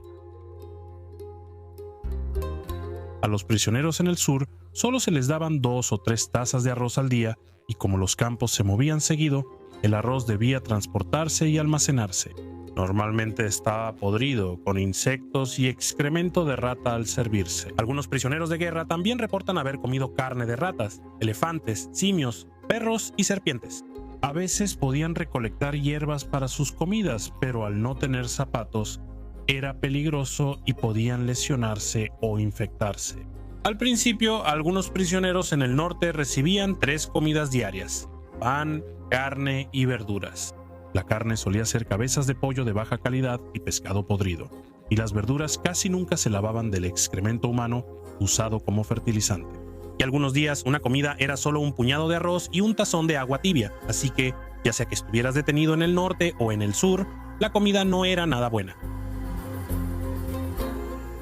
A los prisioneros en el sur solo se les daban 2 o 3 tazas de arroz al día y como los campos se movían seguido, el arroz debía transportarse y almacenarse. Normalmente estaba podrido, con insectos y excremento de rata al servirse. Algunos prisioneros de guerra también reportan haber comido carne de ratas, elefantes, simios, perros y serpientes. A veces podían recolectar hierbas para sus comidas, pero al no tener zapatos, era peligroso y podían lesionarse o infectarse. Al principio, algunos prisioneros en el norte recibían 3 comidas diarias: pan, carne y verduras. La carne solía ser cabezas de pollo de baja calidad y pescado podrido, y las verduras casi nunca se lavaban del excremento humano usado como fertilizante. Y algunos días una comida era solo un puñado de arroz y un tazón de agua tibia, así que, ya sea que estuvieras detenido en el norte o en el sur, la comida no era nada buena.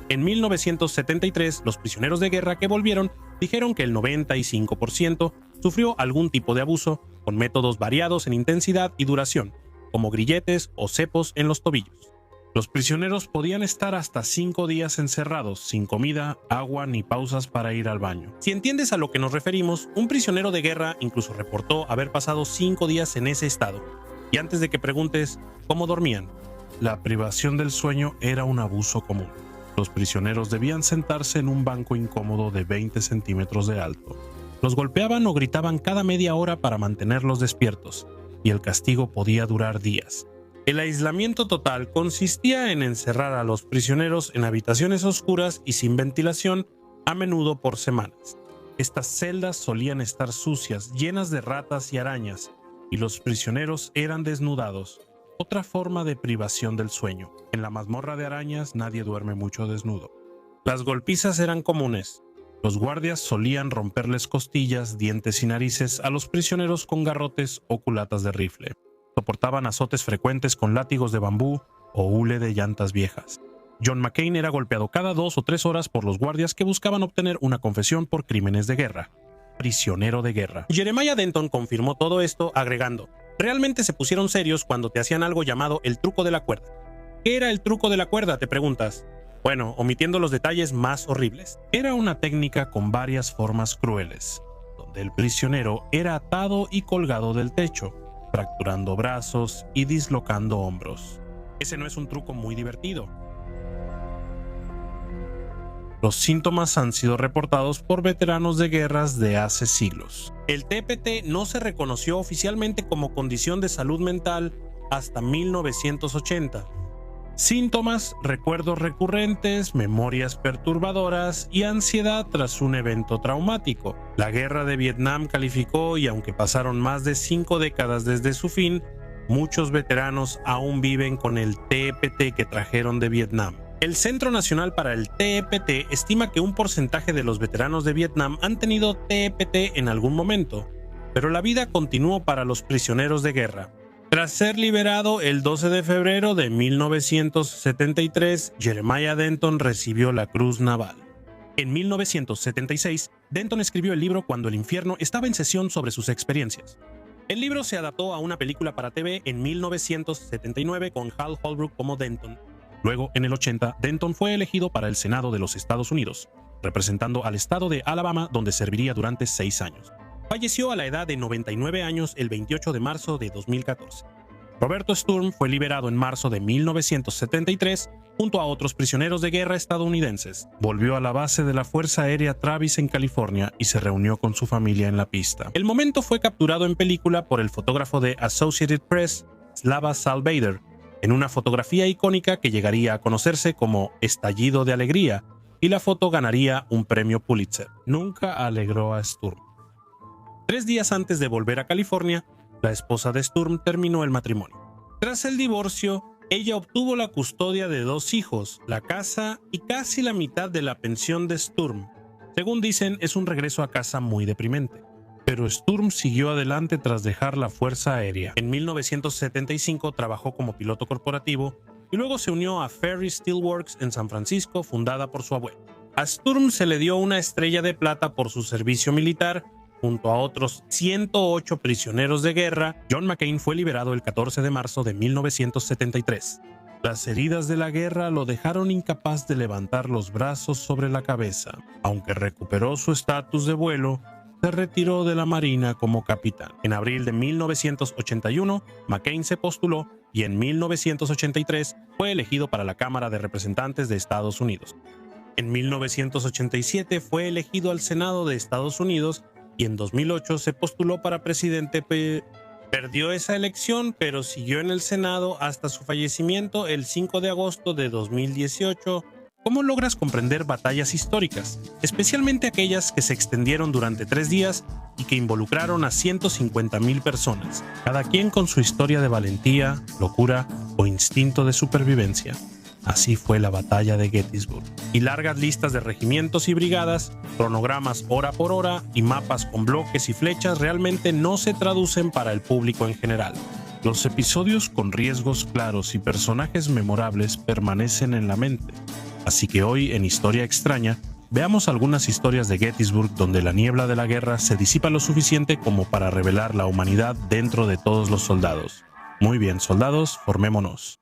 En 1973, los prisioneros de guerra que volvieron dijeron que el 95% sufrió algún tipo de abuso, con métodos variados en intensidad y duración, como grilletes o cepos en los tobillos. Los prisioneros podían estar hasta 5 días encerrados, sin comida, agua ni pausas para ir al baño. Si entiendes a lo que nos referimos, un prisionero de guerra incluso reportó haber pasado 5 días en ese estado. Y antes de que preguntes cómo dormían, la privación del sueño era un abuso común. Los prisioneros debían sentarse en un banco incómodo de 20 centímetros de alto. Los golpeaban o gritaban cada media hora para mantenerlos despiertos, y el castigo podía durar días. El aislamiento total consistía en encerrar a los prisioneros en habitaciones oscuras y sin ventilación, a menudo por semanas. Estas celdas solían estar sucias, llenas de ratas y arañas, y los prisioneros eran desnudados. Otra forma de privación del sueño. En la mazmorra de arañas nadie duerme mucho desnudo. Las golpizas eran comunes. Los guardias solían romperles costillas, dientes y narices a los prisioneros con garrotes o culatas de rifle. Soportaban azotes frecuentes con látigos de bambú o hule de llantas viejas. John McCain era golpeado cada 2 o 3 horas por los guardias que buscaban obtener una confesión por crímenes de guerra. Prisionero de guerra. Jeremiah Denton confirmó todo esto agregando: realmente se pusieron serios cuando te hacían algo llamado el truco de la cuerda. ¿Qué era el truco de la cuerda?, te preguntas. Bueno, omitiendo los detalles más horribles. Era una técnica con varias formas crueles, donde el prisionero era atado y colgado del techo, fracturando brazos y dislocando hombros. Ese no es un truco muy divertido. Los síntomas han sido reportados por veteranos de guerras de hace siglos. El TPT no se reconoció oficialmente como condición de salud mental hasta 1980. Síntomas: recuerdos recurrentes, memorias perturbadoras y ansiedad tras un evento traumático. La guerra de Vietnam calificó, y aunque pasaron más de 5 décadas desde su fin, muchos veteranos aún viven con el TPT que trajeron de Vietnam. El Centro Nacional para el TPT estima que un porcentaje de los veteranos de Vietnam han tenido TPT en algún momento, pero la vida continuó para los prisioneros de guerra. Tras ser liberado el 12 de febrero de 1973, Jeremiah Denton recibió la Cruz Naval. En 1976, Denton escribió el libro Cuando el infierno estaba en sesión sobre sus experiencias. El libro se adaptó a una película para TV en 1979 con Hal Holbrook como Denton. Luego, en el 80, Denton fue elegido para el Senado de los Estados Unidos, representando al estado de Alabama, donde serviría durante 6 años. Falleció a la edad de 99 años el 28 de marzo de 2014. Roberto Sturm fue liberado en marzo de 1973 junto a otros prisioneros de guerra estadounidenses. Volvió a la base de la Fuerza Aérea Travis en California y se reunió con su familia en la pista. El momento fue capturado en película por el fotógrafo de Associated Press, Slava Salvader, en una fotografía icónica que llegaría a conocerse como Estallido de Alegría, y la foto ganaría un premio Pulitzer. Nunca alegró a Sturm. 3 días antes de volver a California, la esposa de Sturm terminó el matrimonio. Tras el divorcio, ella obtuvo la custodia de 2 hijos, la casa y casi la mitad de la pensión de Sturm. Según dicen, es un regreso a casa muy deprimente. pero Sturm siguió adelante tras dejar la Fuerza Aérea. En 1975 trabajó como piloto corporativo y luego se unió a Ferry Steelworks en San Francisco, fundada por su abuelo. A Sturm se le dio una estrella de plata por su servicio militar. Junto a otros 108 prisioneros de guerra, John McCain fue liberado el 14 de marzo de 1973. Las heridas de la guerra lo dejaron incapaz de levantar los brazos sobre la cabeza. Aunque recuperó su estatus de vuelo, se retiró de la Marina como capitán. En abril de 1981, McCain se postuló y en 1983 fue elegido para la Cámara de Representantes de Estados Unidos. En 1987 fue elegido al Senado de Estados Unidos y en 2008 se postuló para presidente. Perdió esa elección, pero siguió en el Senado hasta su fallecimiento el 5 de agosto de 2018. ¿Cómo logras comprender batallas históricas, especialmente aquellas que se extendieron durante 3 días y que involucraron a 150,000 personas, cada quien con su historia de valentía, locura o instinto de supervivencia? Así fue la batalla de Gettysburg. Y largas listas de regimientos y brigadas, cronogramas hora por hora y mapas con bloques y flechas realmente no se traducen para el público en general. Los episodios con riesgos claros y personajes memorables permanecen en la mente. Así que hoy en Historia Extraña, veamos algunas historias de Gettysburg donde la niebla de la guerra se disipa lo suficiente como para revelar la humanidad dentro de todos los soldados. Muy bien, soldados, formémonos.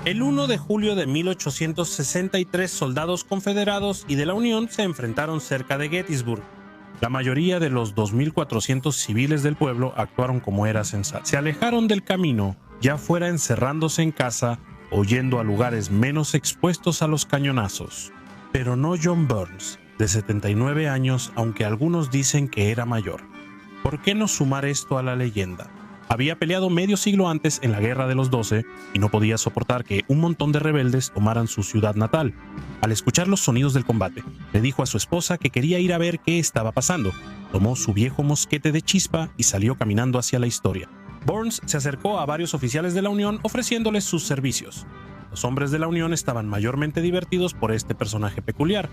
El 1 de julio de 1863, soldados confederados y de la Unión se enfrentaron cerca de Gettysburg. La mayoría de los 2,400 civiles del pueblo actuaron como era sensato. Se alejaron del camino, ya fuera encerrándose en casa o yendo a lugares menos expuestos a los cañonazos. Pero no John Burns, de 79 años, aunque algunos dicen que era mayor. ¿Por qué no sumar esto a la leyenda? Había peleado medio siglo antes en la Guerra de los 12 y no podía soportar que un montón de rebeldes tomaran su ciudad natal. Al escuchar los sonidos del combate, le dijo a su esposa que quería ir a ver qué estaba pasando. Tomó su viejo mosquete de chispa y salió caminando hacia la historia. Burns se acercó a varios oficiales de la Unión ofreciéndoles sus servicios. Los hombres de la Unión estaban mayormente divertidos por este personaje peculiar,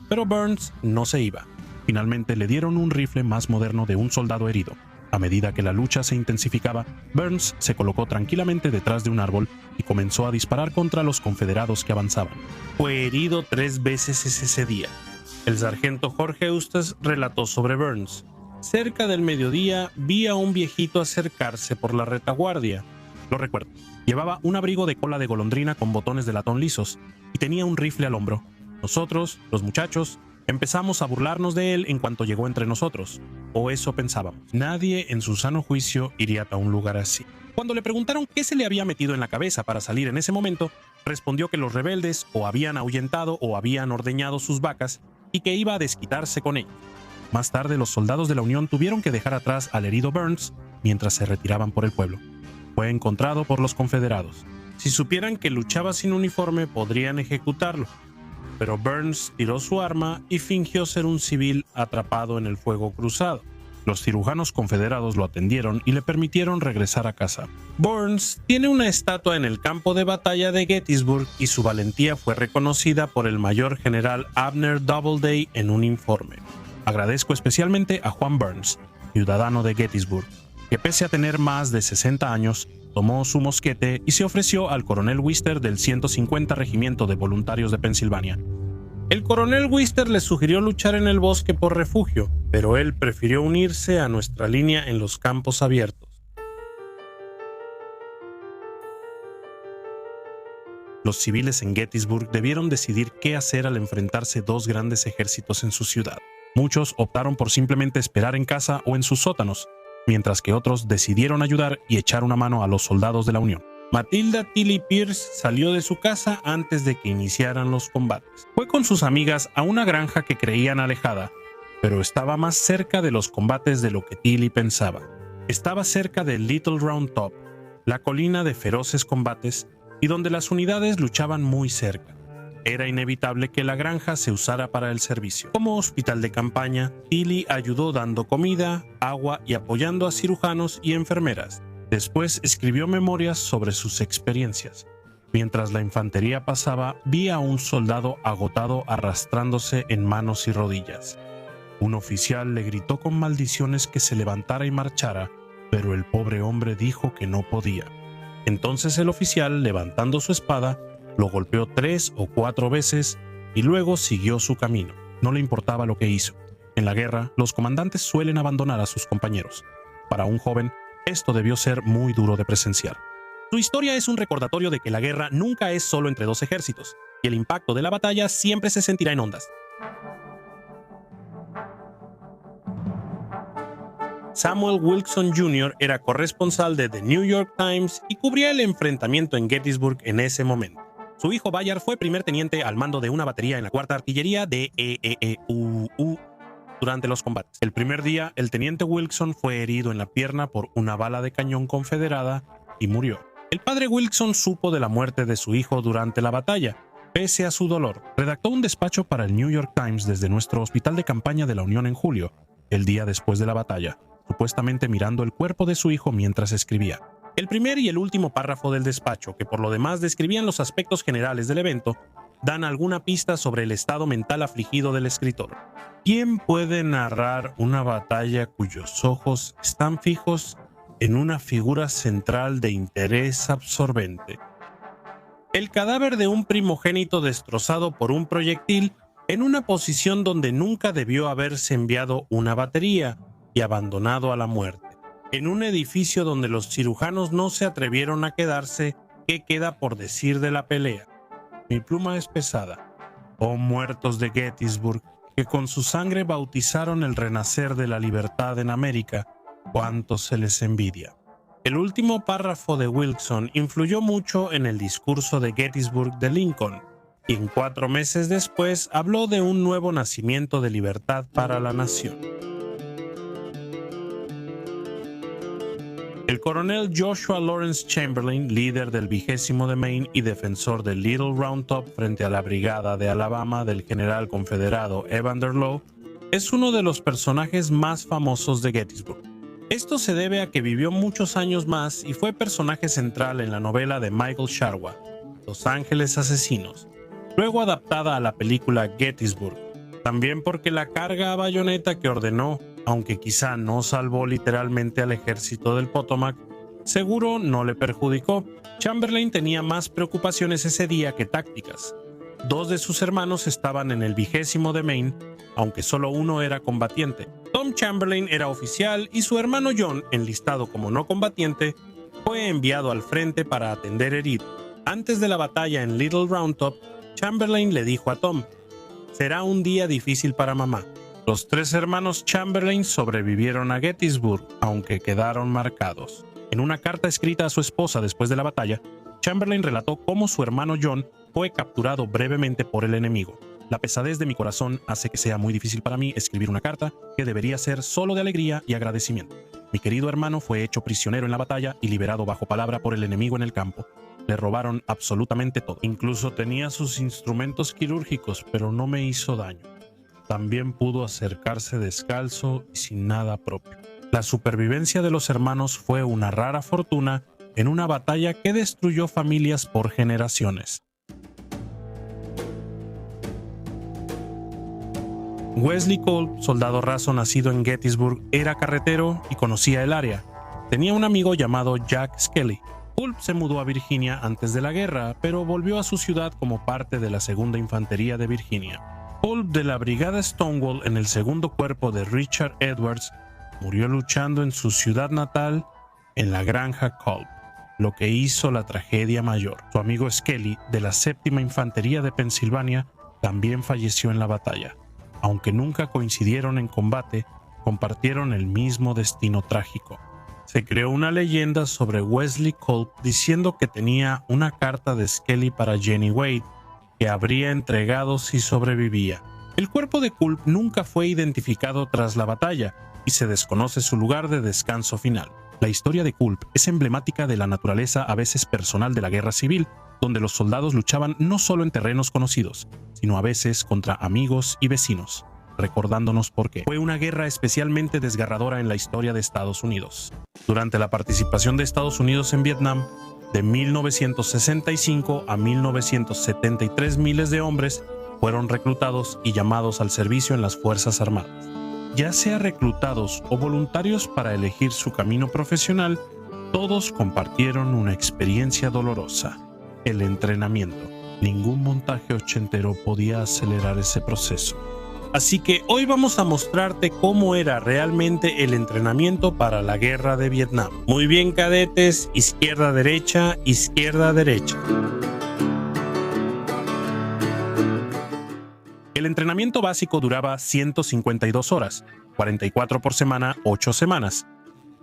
pero Burns no se iba. Finalmente le dieron un rifle más moderno de un soldado herido. A medida que la lucha se intensificaba, Burns se colocó tranquilamente detrás de un árbol y comenzó a disparar contra los confederados que avanzaban. Fue herido 3 veces ese día. El sargento Jorge Eustace relató sobre Burns. Cerca del mediodía vi a un viejito acercarse por la retaguardia. Lo recuerdo. Llevaba un abrigo de cola de golondrina con botones de latón lisos y tenía un rifle al hombro. Nosotros, los muchachos, empezamos a burlarnos de él en cuanto llegó entre nosotros, o eso pensábamos. Nadie en su sano juicio iría a un lugar así. Cuando le preguntaron qué se le había metido en la cabeza para salir en ese momento, respondió que los rebeldes o habían ahuyentado o habían ordeñado sus vacas y que iba a desquitarse con ellos. Más tarde, los soldados de la Unión tuvieron que dejar atrás al herido Burns mientras se retiraban por el pueblo. Fue encontrado por los confederados. Si supieran que luchaba sin uniforme, podrían ejecutarlo. Pero Burns tiró su arma y fingió ser un civil atrapado en el fuego cruzado. Los cirujanos confederados lo atendieron y le permitieron regresar a casa. Burns tiene una estatua en el campo de batalla de Gettysburg y su valentía fue reconocida por el mayor general Abner Doubleday en un informe. Agradezco especialmente a Juan Burns, ciudadano de Gettysburg, que pese a tener más de 60 años, tomó su mosquete y se ofreció al coronel Wister del 150 Regimiento de Voluntarios de Pensilvania. El coronel Wister le sugirió luchar en el bosque por refugio, pero él prefirió unirse a nuestra línea en los campos abiertos. Los civiles en Gettysburg debieron decidir qué hacer al enfrentarse 2 grandes ejércitos en su ciudad. Muchos optaron por simplemente esperar en casa o en sus sótanos, mientras que otros decidieron ayudar y echar una mano a los soldados de la Unión. Matilda Tilly Pierce salió de su casa antes de que iniciaran los combates. Fue con sus amigas a una granja que creían alejada, pero estaba más cerca de los combates de lo que Tilly pensaba. Estaba cerca de Little Round Top, la colina de feroces combates y donde las unidades luchaban muy cerca. Era inevitable que la granja se usara para el servicio. Como hospital de campaña, Tilly ayudó dando comida, agua y apoyando a cirujanos y enfermeras. Después escribió memorias sobre sus experiencias. Mientras la infantería pasaba, vi a un soldado agotado arrastrándose en manos y rodillas. Un oficial le gritó con maldiciones que se levantara y marchara, pero el pobre hombre dijo que no podía. Entonces el oficial, levantando su espada, lo golpeó 3 o 4 veces y luego siguió su camino. No le importaba lo que hizo. En la guerra, los comandantes suelen abandonar a sus compañeros. Para un joven, esto debió ser muy duro de presenciar. Su historia es un recordatorio de que la guerra nunca es solo entre dos ejércitos, y el impacto de la batalla siempre se sentirá en ondas. Samuel Wilson Jr. era corresponsal de The New York Times y cubría el enfrentamiento en Gettysburg en ese momento. Su hijo Bayard fue primer teniente al mando de una batería en la 4ª Artillería de durante los combates. El primer día, el teniente Wilson fue herido en la pierna por una bala de cañón confederada y murió. El padre Wilson supo de la muerte de su hijo durante la batalla. Pese a su dolor, redactó un despacho para el New York Times desde nuestro hospital de campaña de la Unión en julio, el día después de la batalla, supuestamente mirando el cuerpo de su hijo mientras escribía. El primer y el último párrafo del despacho, que por lo demás describían los aspectos generales del evento, dan alguna pista sobre el estado mental afligido del escritor. ¿Quién puede narrar una batalla cuyos ojos están fijos en una figura central de interés absorbente? El cadáver de un primogénito destrozado por un proyectil en una posición donde nunca debió haberse enviado una batería y abandonado a la muerte. En un edificio donde los cirujanos no se atrevieron a quedarse, ¿qué queda por decir de la pelea? Mi pluma es pesada. Oh muertos de Gettysburg, que con su sangre bautizaron el renacer de la libertad en América, cuánto se les envidia. El último párrafo de Wilson influyó mucho en el discurso de Gettysburg de Lincoln, y 4 meses después habló de un nuevo nacimiento de libertad para la nación. El coronel Joshua Lawrence Chamberlain, líder del 20º de Maine y defensor del Little Round Top frente a la brigada de Alabama del general confederado Evander Lowe, es uno de los personajes más famosos de Gettysburg. Esto se debe a que vivió muchos años más y fue personaje central en la novela de Michael Sharwa, Los Ángeles Asesinos, luego adaptada a la película Gettysburg. También porque la carga a bayoneta que ordenó, aunque quizá no salvó literalmente al ejército del Potomac, seguro no le perjudicó. Chamberlain tenía más preocupaciones ese día que tácticas. 2 de sus hermanos estaban en el 20º de Maine, aunque solo uno era combatiente. Tom Chamberlain era oficial y su hermano John, enlistado como no combatiente, fue enviado al frente para atender heridos. Antes de la batalla en Little Round Top, Chamberlain le dijo a Tom: «Será un día difícil para mamá». Los 3 hermanos Chamberlain sobrevivieron a Gettysburg, aunque quedaron marcados. En una carta escrita a su esposa después de la batalla, Chamberlain relató cómo su hermano John fue capturado brevemente por el enemigo. La pesadez de mi corazón hace que sea muy difícil para mí escribir una carta que debería ser solo de alegría y agradecimiento. Mi querido hermano fue hecho prisionero en la batalla y liberado bajo palabra por el enemigo en el campo. Le robaron absolutamente todo. Incluso tenía sus instrumentos quirúrgicos, pero no me hizo daño. También pudo acercarse descalzo y sin nada propio. La supervivencia de los hermanos fue una rara fortuna en una batalla que destruyó familias por generaciones. Wesley Culp, soldado raso nacido en Gettysburg, era carretero y conocía el área. Tenía un amigo llamado Jack Skelly. Culp se mudó a Virginia antes de la guerra, pero volvió a su ciudad como parte de la 2ª Infantería de Virginia. Culp, de la Brigada Stonewall en el 2º Cuerpo de Richard Edwards, murió luchando en su ciudad natal, en la Granja Culp, lo que hizo la tragedia mayor. Su amigo Skelly, de la 7ª Infantería de Pensilvania, también falleció en la batalla. Aunque nunca coincidieron en combate, compartieron el mismo destino trágico. Se creó una leyenda sobre Wesley Culp diciendo que tenía una carta de Skelly para Jenny Wade, que habría entregado si sobrevivía. El cuerpo de Culp nunca fue identificado tras la batalla y se desconoce su lugar de descanso final. La historia de Culp es emblemática de la naturaleza a veces personal de la guerra civil, donde los soldados luchaban no solo en terrenos conocidos, sino a veces contra amigos y vecinos, recordándonos por qué. Fue una guerra especialmente desgarradora en la historia de Estados Unidos. Durante la participación de Estados Unidos en Vietnam, De 1965 a 1973 miles de hombres fueron reclutados y llamados al servicio en las Fuerzas Armadas. Ya sea reclutados o voluntarios para elegir su camino profesional, todos compartieron una experiencia dolorosa: el entrenamiento. Ningún montaje ochentero podía acelerar ese proceso. Así que hoy vamos a mostrarte cómo era realmente el entrenamiento para la guerra de Vietnam. Muy bien, cadetes, izquierda-derecha, izquierda-derecha. El entrenamiento básico duraba 152 horas, 44 por semana, 8 semanas,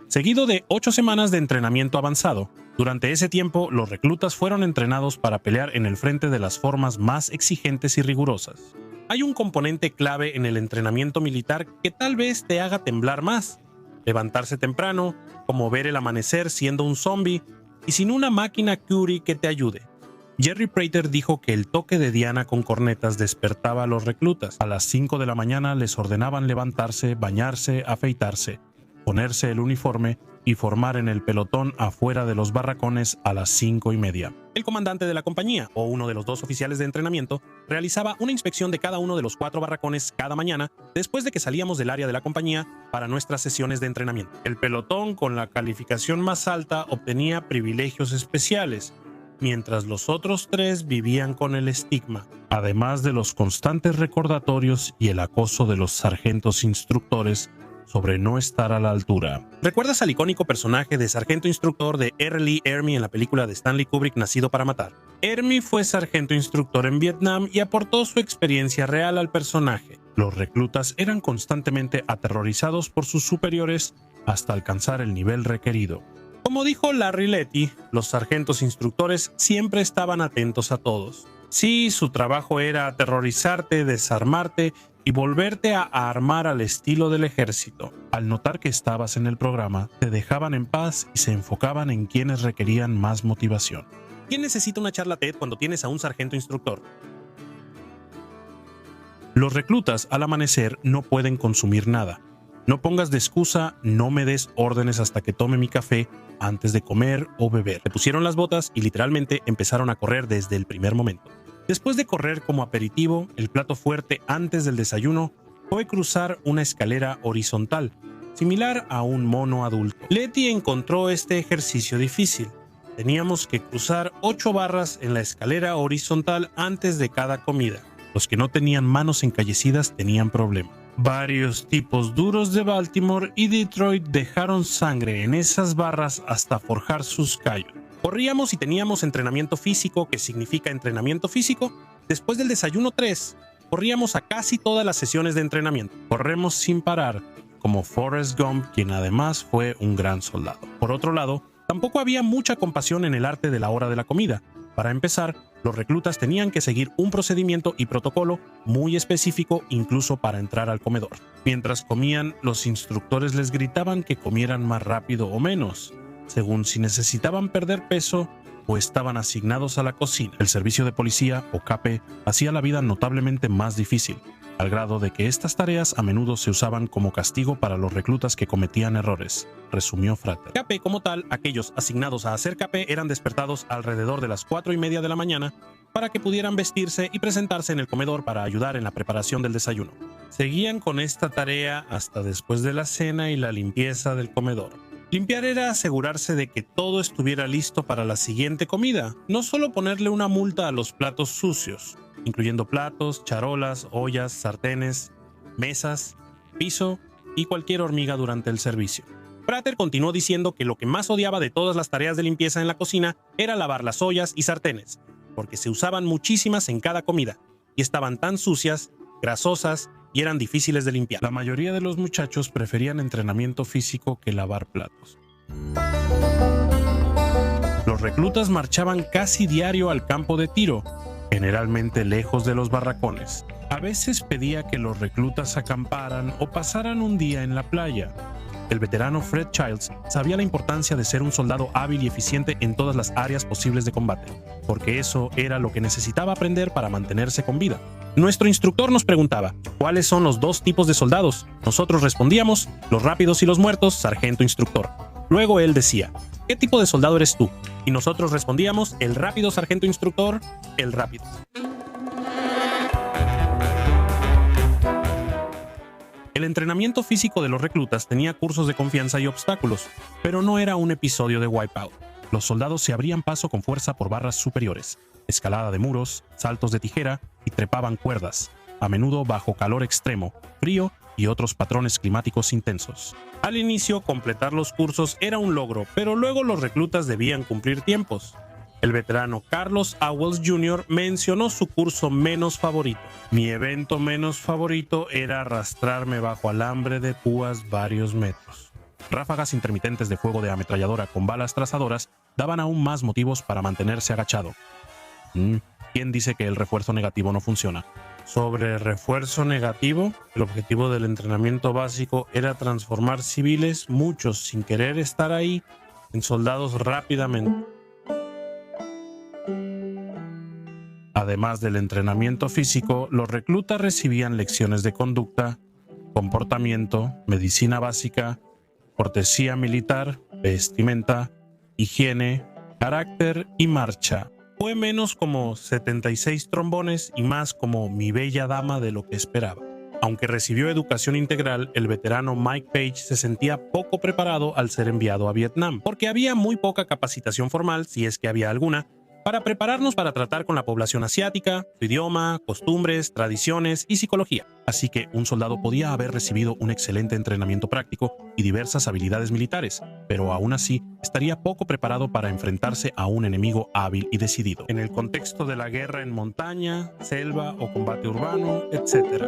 seguido de 8 semanas de entrenamiento avanzado. Durante ese tiempo, los reclutas fueron entrenados para pelear en el frente de las formas más exigentes y rigurosas. Hay un componente clave en el entrenamiento militar que tal vez te haga temblar más: levantarse temprano, como ver el amanecer siendo un zombie y sin una máquina Curie que te ayude. Jerry Prater dijo que el toque de Diana con cornetas despertaba a los reclutas. A las 5 de la mañana les ordenaban levantarse, bañarse, afeitarse, ponerse el uniforme y formar en el pelotón afuera de los barracones a las 5:30. El comandante de la compañía, o uno de los 2 oficiales de entrenamiento, realizaba una inspección de cada uno de los 4 barracones cada mañana después de que salíamos del área de la compañía para nuestras sesiones de entrenamiento. El pelotón con la calificación más alta obtenía privilegios especiales, mientras los otros 3 vivían con el estigma, además de los constantes recordatorios y el acoso de los sargentos instructores sobre no estar a la altura. ¿Recuerdas al icónico personaje de sargento instructor de R. Lee Ermey en la película de Stanley Kubrick, Nacido para Matar? Ermey fue sargento instructor en Vietnam y aportó su experiencia real al personaje. Los reclutas eran constantemente aterrorizados por sus superiores hasta alcanzar el nivel requerido. Como dijo Larry Letty, los sargentos instructores siempre estaban atentos a todos. Sí, su trabajo era aterrorizarte, desarmarte y volverte a armar al estilo del ejército. Al notar que estabas en el programa, te dejaban en paz y se enfocaban en quienes requerían más motivación. ¿Quién necesita una charla TED cuando tienes a un sargento instructor? Los reclutas al amanecer no pueden consumir nada. No pongas de excusa, no me des órdenes hasta que tome mi café antes de comer o beber. Le pusieron las botas y literalmente empezaron a correr desde el primer momento. Después de correr como aperitivo, el plato fuerte antes del desayuno fue cruzar una escalera horizontal, similar a un mono adulto. Letty encontró este ejercicio difícil. Teníamos que cruzar 8 barras en la escalera horizontal antes de cada comida. Los que no tenían manos encallecidas tenían problemas. Varios tipos duros de Baltimore y Detroit dejaron sangre en esas barras hasta forjar sus callos. Corríamos y teníamos entrenamiento físico, que significa entrenamiento físico. Después del desayuno 3, corríamos a casi todas las sesiones de entrenamiento. Corremos sin parar, como Forrest Gump, quien además fue un gran soldado. Por otro lado, tampoco había mucha compasión en el arte de la hora de la comida. Para empezar, los reclutas tenían que seguir un procedimiento y protocolo muy específico incluso para entrar al comedor. Mientras comían, los instructores les gritaban que comieran más rápido o menos, según si necesitaban perder peso o estaban asignados a la cocina. El servicio de policía, o CAPE, hacía la vida notablemente más difícil, al grado de que estas tareas a menudo se usaban como castigo para los reclutas que cometían errores, resumió Frater. CAPE como tal, aquellos asignados a hacer CAPE eran despertados alrededor de las 4:30 de la mañana para que pudieran vestirse y presentarse en el comedor para ayudar en la preparación del desayuno. Seguían con esta tarea hasta después de la cena y la limpieza del comedor. Limpiar era asegurarse de que todo estuviera listo para la siguiente comida, no solo ponerle una multa a los platos sucios, incluyendo platos, charolas, ollas, sartenes, mesas, piso y cualquier hormiga durante el servicio. Prater continuó diciendo que lo que más odiaba de todas las tareas de limpieza en la cocina era lavar las ollas y sartenes, porque se usaban muchísimas en cada comida y estaban tan sucias, grasosas y eran difíciles de limpiar. La mayoría de los muchachos preferían entrenamiento físico que lavar platos. Los reclutas marchaban casi diario al campo de tiro, generalmente lejos de los barracones. A veces pedía que los reclutas acamparan o pasaran un día en la playa. El veterano Fred Childs sabía la importancia de ser un soldado hábil y eficiente en todas las áreas posibles de combate, porque eso era lo que necesitaba aprender para mantenerse con vida. Nuestro instructor nos preguntaba, ¿cuáles son los 2 tipos de soldados? Nosotros respondíamos, los rápidos y los muertos, sargento instructor. Luego él decía, ¿qué tipo de soldado eres tú? Y nosotros respondíamos, el rápido sargento instructor, el rápido. El entrenamiento físico de los reclutas tenía cursos de confianza y obstáculos, pero no era un episodio de Wipeout. Los soldados se abrían paso con fuerza por barras superiores, escalada de muros, saltos de tijera y trepaban cuerdas, a menudo bajo calor extremo, frío y otros patrones climáticos intensos. Al inicio, completar los cursos era un logro, pero luego los reclutas debían cumplir tiempos. El veterano Carlos Owens Jr. mencionó su curso menos favorito. Mi evento menos favorito era arrastrarme bajo alambre de púas varios metros. Ráfagas intermitentes de fuego de ametralladora con balas trazadoras daban aún más motivos para mantenerse agachado. ¿Quién dice que el refuerzo negativo no funciona? Sobre refuerzo negativo, el objetivo del entrenamiento básico era transformar civiles, muchos sin querer estar ahí, en soldados rápidamente. Además del entrenamiento físico, los reclutas recibían lecciones de conducta, comportamiento, medicina básica, cortesía militar, vestimenta, higiene, carácter y marcha. Fue menos como 76 trombones y más como mi bella dama de lo que esperaba. Aunque recibió educación integral, el veterano Mike Page se sentía poco preparado al ser enviado a Vietnam, porque había muy poca capacitación formal, si es que había alguna, para prepararnos para tratar con la población asiática, su idioma, costumbres, tradiciones y psicología. Así que un soldado podía haber recibido un excelente entrenamiento práctico y diversas habilidades militares, pero aún así estaría poco preparado para enfrentarse a un enemigo hábil y decidido, en el contexto de la guerra en montaña, selva o combate urbano, etc.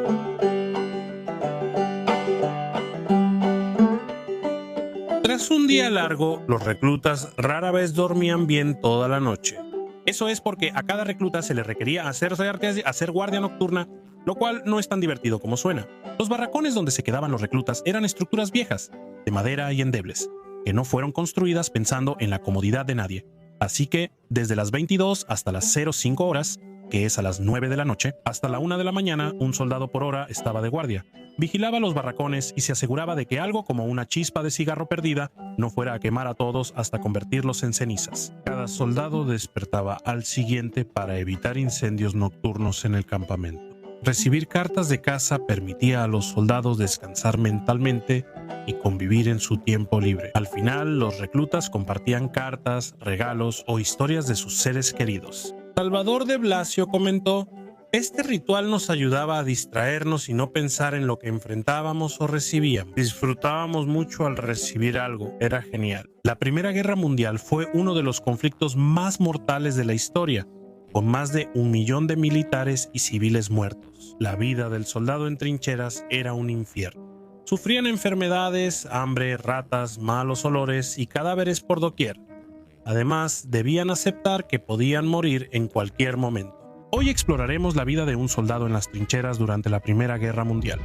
Tras un día largo, los reclutas rara vez dormían bien toda la noche. Eso es porque a cada recluta se le requería hacer guardia nocturna, lo cual no es tan divertido como suena. Los barracones donde se quedaban los reclutas eran estructuras viejas, de madera y endebles, que no fueron construidas pensando en la comodidad de nadie. Así que, desde las 22 hasta las 05 horas, que es a las 9 de la noche, hasta la 1 de la mañana, un soldado por hora estaba de guardia. Vigilaba los barracones y se aseguraba de que algo como una chispa de cigarro perdida no fuera a quemar a todos hasta convertirlos en cenizas. Cada soldado despertaba al siguiente para evitar incendios nocturnos en el campamento. Recibir cartas de casa permitía a los soldados descansar mentalmente y convivir en su tiempo libre. Al final, los reclutas compartían cartas, regalos o historias de sus seres queridos. Salvador de Blasio comentó: este ritual nos ayudaba a distraernos y no pensar en lo que enfrentábamos o recibíamos. Disfrutábamos mucho al recibir algo, era genial. La Primera Guerra Mundial fue uno de los conflictos más mortales de la historia, con más de 1 millón de militares y civiles muertos. La vida del soldado en trincheras era un infierno. Sufrían enfermedades, hambre, ratas, malos olores y cadáveres por doquier. Además, debían aceptar que podían morir en cualquier momento. Hoy exploraremos la vida de un soldado en las trincheras durante la Primera Guerra Mundial.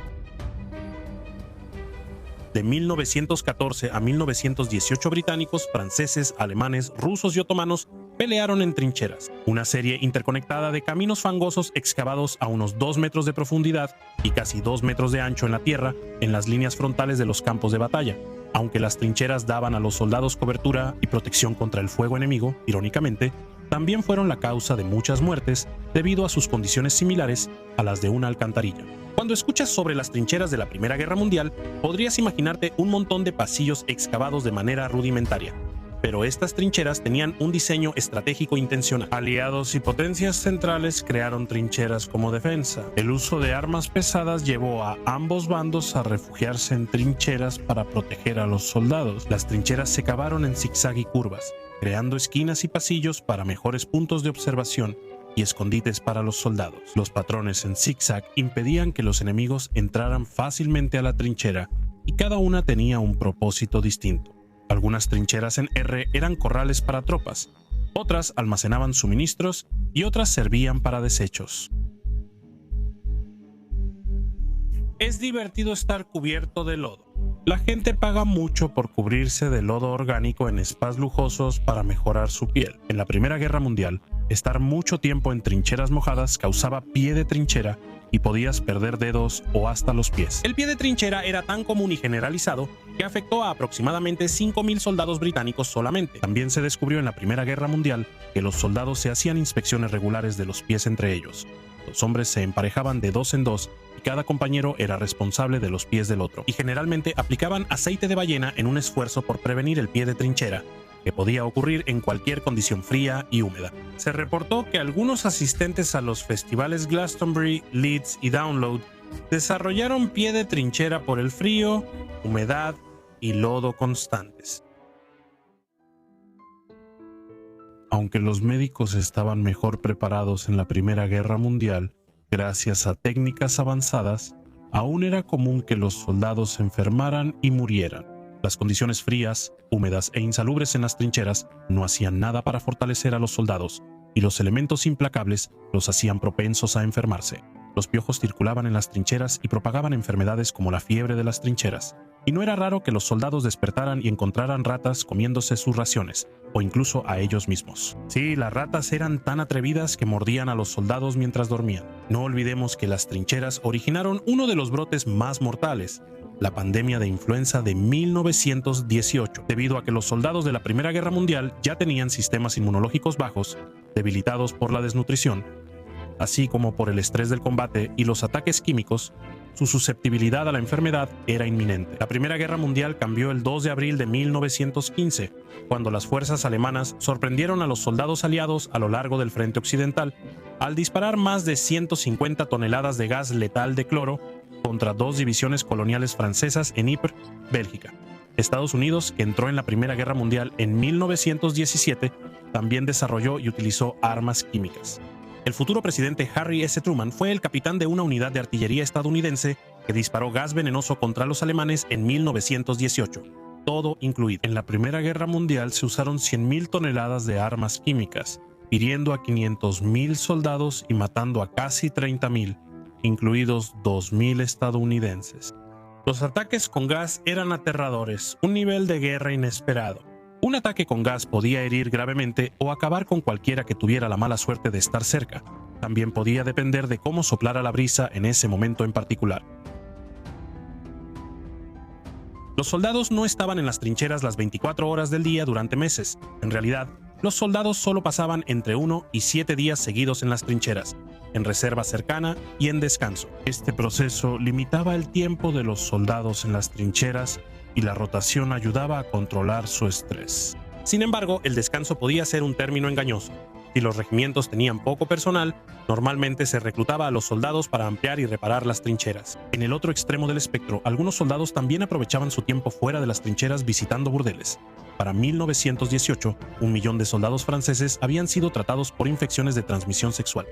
De 1914 a 1918 británicos, franceses, alemanes, rusos y otomanos pelearon en trincheras, una serie interconectada de caminos fangosos excavados a unos 2 metros de profundidad y casi 2 metros de ancho en la tierra en las líneas frontales de los campos de batalla. Aunque las trincheras daban a los soldados cobertura y protección contra el fuego enemigo, irónicamente, también fueron la causa de muchas muertes debido a sus condiciones similares a las de una alcantarilla. Cuando escuchas sobre las trincheras de la Primera Guerra Mundial, podrías imaginarte un montón de pasillos excavados de manera rudimentaria. Pero estas trincheras tenían un diseño estratégico intencional. Aliados y potencias centrales crearon trincheras como defensa. El uso de armas pesadas llevó a ambos bandos a refugiarse en trincheras para proteger a los soldados. Las trincheras se cavaron en zigzag y curvas, creando esquinas y pasillos para mejores puntos de observación y escondites para los soldados. Los patrones en zigzag impedían que los enemigos entraran fácilmente a la trinchera y cada una tenía un propósito distinto. Algunas trincheras en R eran corrales para tropas, otras almacenaban suministros y otras servían para desechos. Es divertido estar cubierto de lodo. La gente paga mucho por cubrirse de lodo orgánico en spas lujosos para mejorar su piel. En la Primera Guerra Mundial, estar mucho tiempo en trincheras mojadas causaba pie de trinchera y podías perder dedos o hasta los pies. El pie de trinchera era tan común y generalizado que afectó a aproximadamente 5.000 soldados británicos solamente. También se descubrió en la Primera Guerra Mundial que los soldados se hacían inspecciones regulares de los pies entre ellos. Los hombres se emparejaban de 2 en 2 y cada compañero era responsable de los pies del otro, y generalmente aplicaban aceite de ballena en un esfuerzo por prevenir el pie de trinchera, que podía ocurrir en cualquier condición fría y húmeda. Se reportó que algunos asistentes a los festivales Glastonbury, Leeds y Download desarrollaron pie de trinchera por el frío, humedad y lodo constantes. Aunque los médicos estaban mejor preparados en la Primera Guerra Mundial, gracias a técnicas avanzadas, aún era común que los soldados se enfermaran y murieran. Las condiciones frías, húmedas e insalubres en las trincheras no hacían nada para fortalecer a los soldados, y los elementos implacables los hacían propensos a enfermarse. Los piojos circulaban en las trincheras y propagaban enfermedades como la fiebre de las trincheras. Y no era raro que los soldados despertaran y encontraran ratas comiéndose sus raciones, o incluso a ellos mismos. Sí, las ratas eran tan atrevidas que mordían a los soldados mientras dormían. No olvidemos que las trincheras originaron uno de los brotes más mortales, la pandemia de influenza de 1918, debido a que los soldados de la Primera Guerra Mundial ya tenían sistemas inmunológicos bajos, debilitados por la desnutrición, así como por el estrés del combate y los ataques químicos. Su susceptibilidad a la enfermedad era inminente. La Primera Guerra Mundial cambió el 2 de abril de 1915, cuando las fuerzas alemanas sorprendieron a los soldados aliados a lo largo del frente occidental, al disparar más de 150 toneladas de gas letal de cloro contra 2 divisiones coloniales francesas en Ypres, Bélgica. Estados Unidos, que entró en la Primera Guerra Mundial en 1917, también desarrolló y utilizó armas químicas. El futuro presidente Harry S. Truman fue el capitán de una unidad de artillería estadounidense que disparó gas venenoso contra los alemanes en 1918, todo incluido. En la Primera Guerra Mundial se usaron 100.000 toneladas de armas químicas, hiriendo a 500.000 soldados y matando a casi 30.000, incluidos 2.000 estadounidenses. Los ataques con gas eran aterradores, un nivel de guerra inesperado. Un ataque con gas podía herir gravemente o acabar con cualquiera que tuviera la mala suerte de estar cerca. También podía depender de cómo soplara la brisa en ese momento en particular. Los soldados no estaban en las trincheras las 24 horas del día durante meses. En realidad, los soldados solo pasaban entre 1 y 7 días seguidos en las trincheras, en reserva cercana y en descanso. Este proceso limitaba el tiempo de los soldados en las trincheras y la rotación ayudaba a controlar su estrés. Sin embargo, el descanso podía ser un término engañoso. Si los regimientos tenían poco personal, normalmente se reclutaba a los soldados para ampliar y reparar las trincheras. En el otro extremo del espectro, algunos soldados también aprovechaban su tiempo fuera de las trincheras visitando burdeles. Para 1918, 1 millón de soldados franceses habían sido tratados por infecciones de transmisión sexual.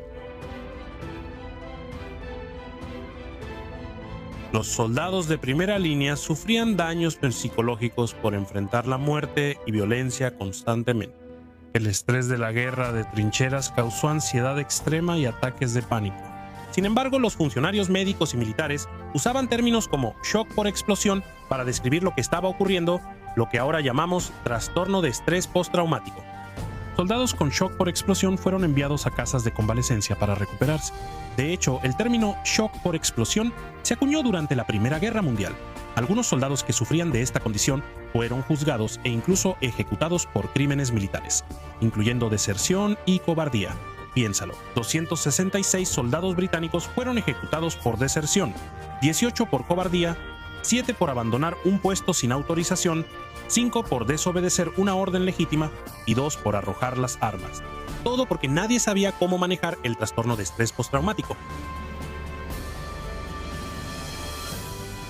Los soldados de primera línea sufrían daños psicológicos por enfrentar la muerte y violencia constantemente. El estrés de la guerra de trincheras causó ansiedad extrema y ataques de pánico. Sin embargo, los funcionarios médicos y militares usaban términos como shock por explosión para describir lo que estaba ocurriendo, lo que ahora llamamos trastorno de estrés postraumático. Soldados con shock por explosión fueron enviados a casas de convalecencia para recuperarse. De hecho, el término shock por explosión se acuñó durante la Primera Guerra Mundial. Algunos soldados que sufrían de esta condición fueron juzgados e incluso ejecutados por crímenes militares, incluyendo deserción y cobardía. Piénsalo, 266 soldados británicos fueron ejecutados por deserción, 18 por cobardía, 7 por abandonar un puesto sin autorización, 5 por desobedecer una orden legítima y 2 por arrojar las armas. Todo porque nadie sabía cómo manejar el trastorno de estrés postraumático.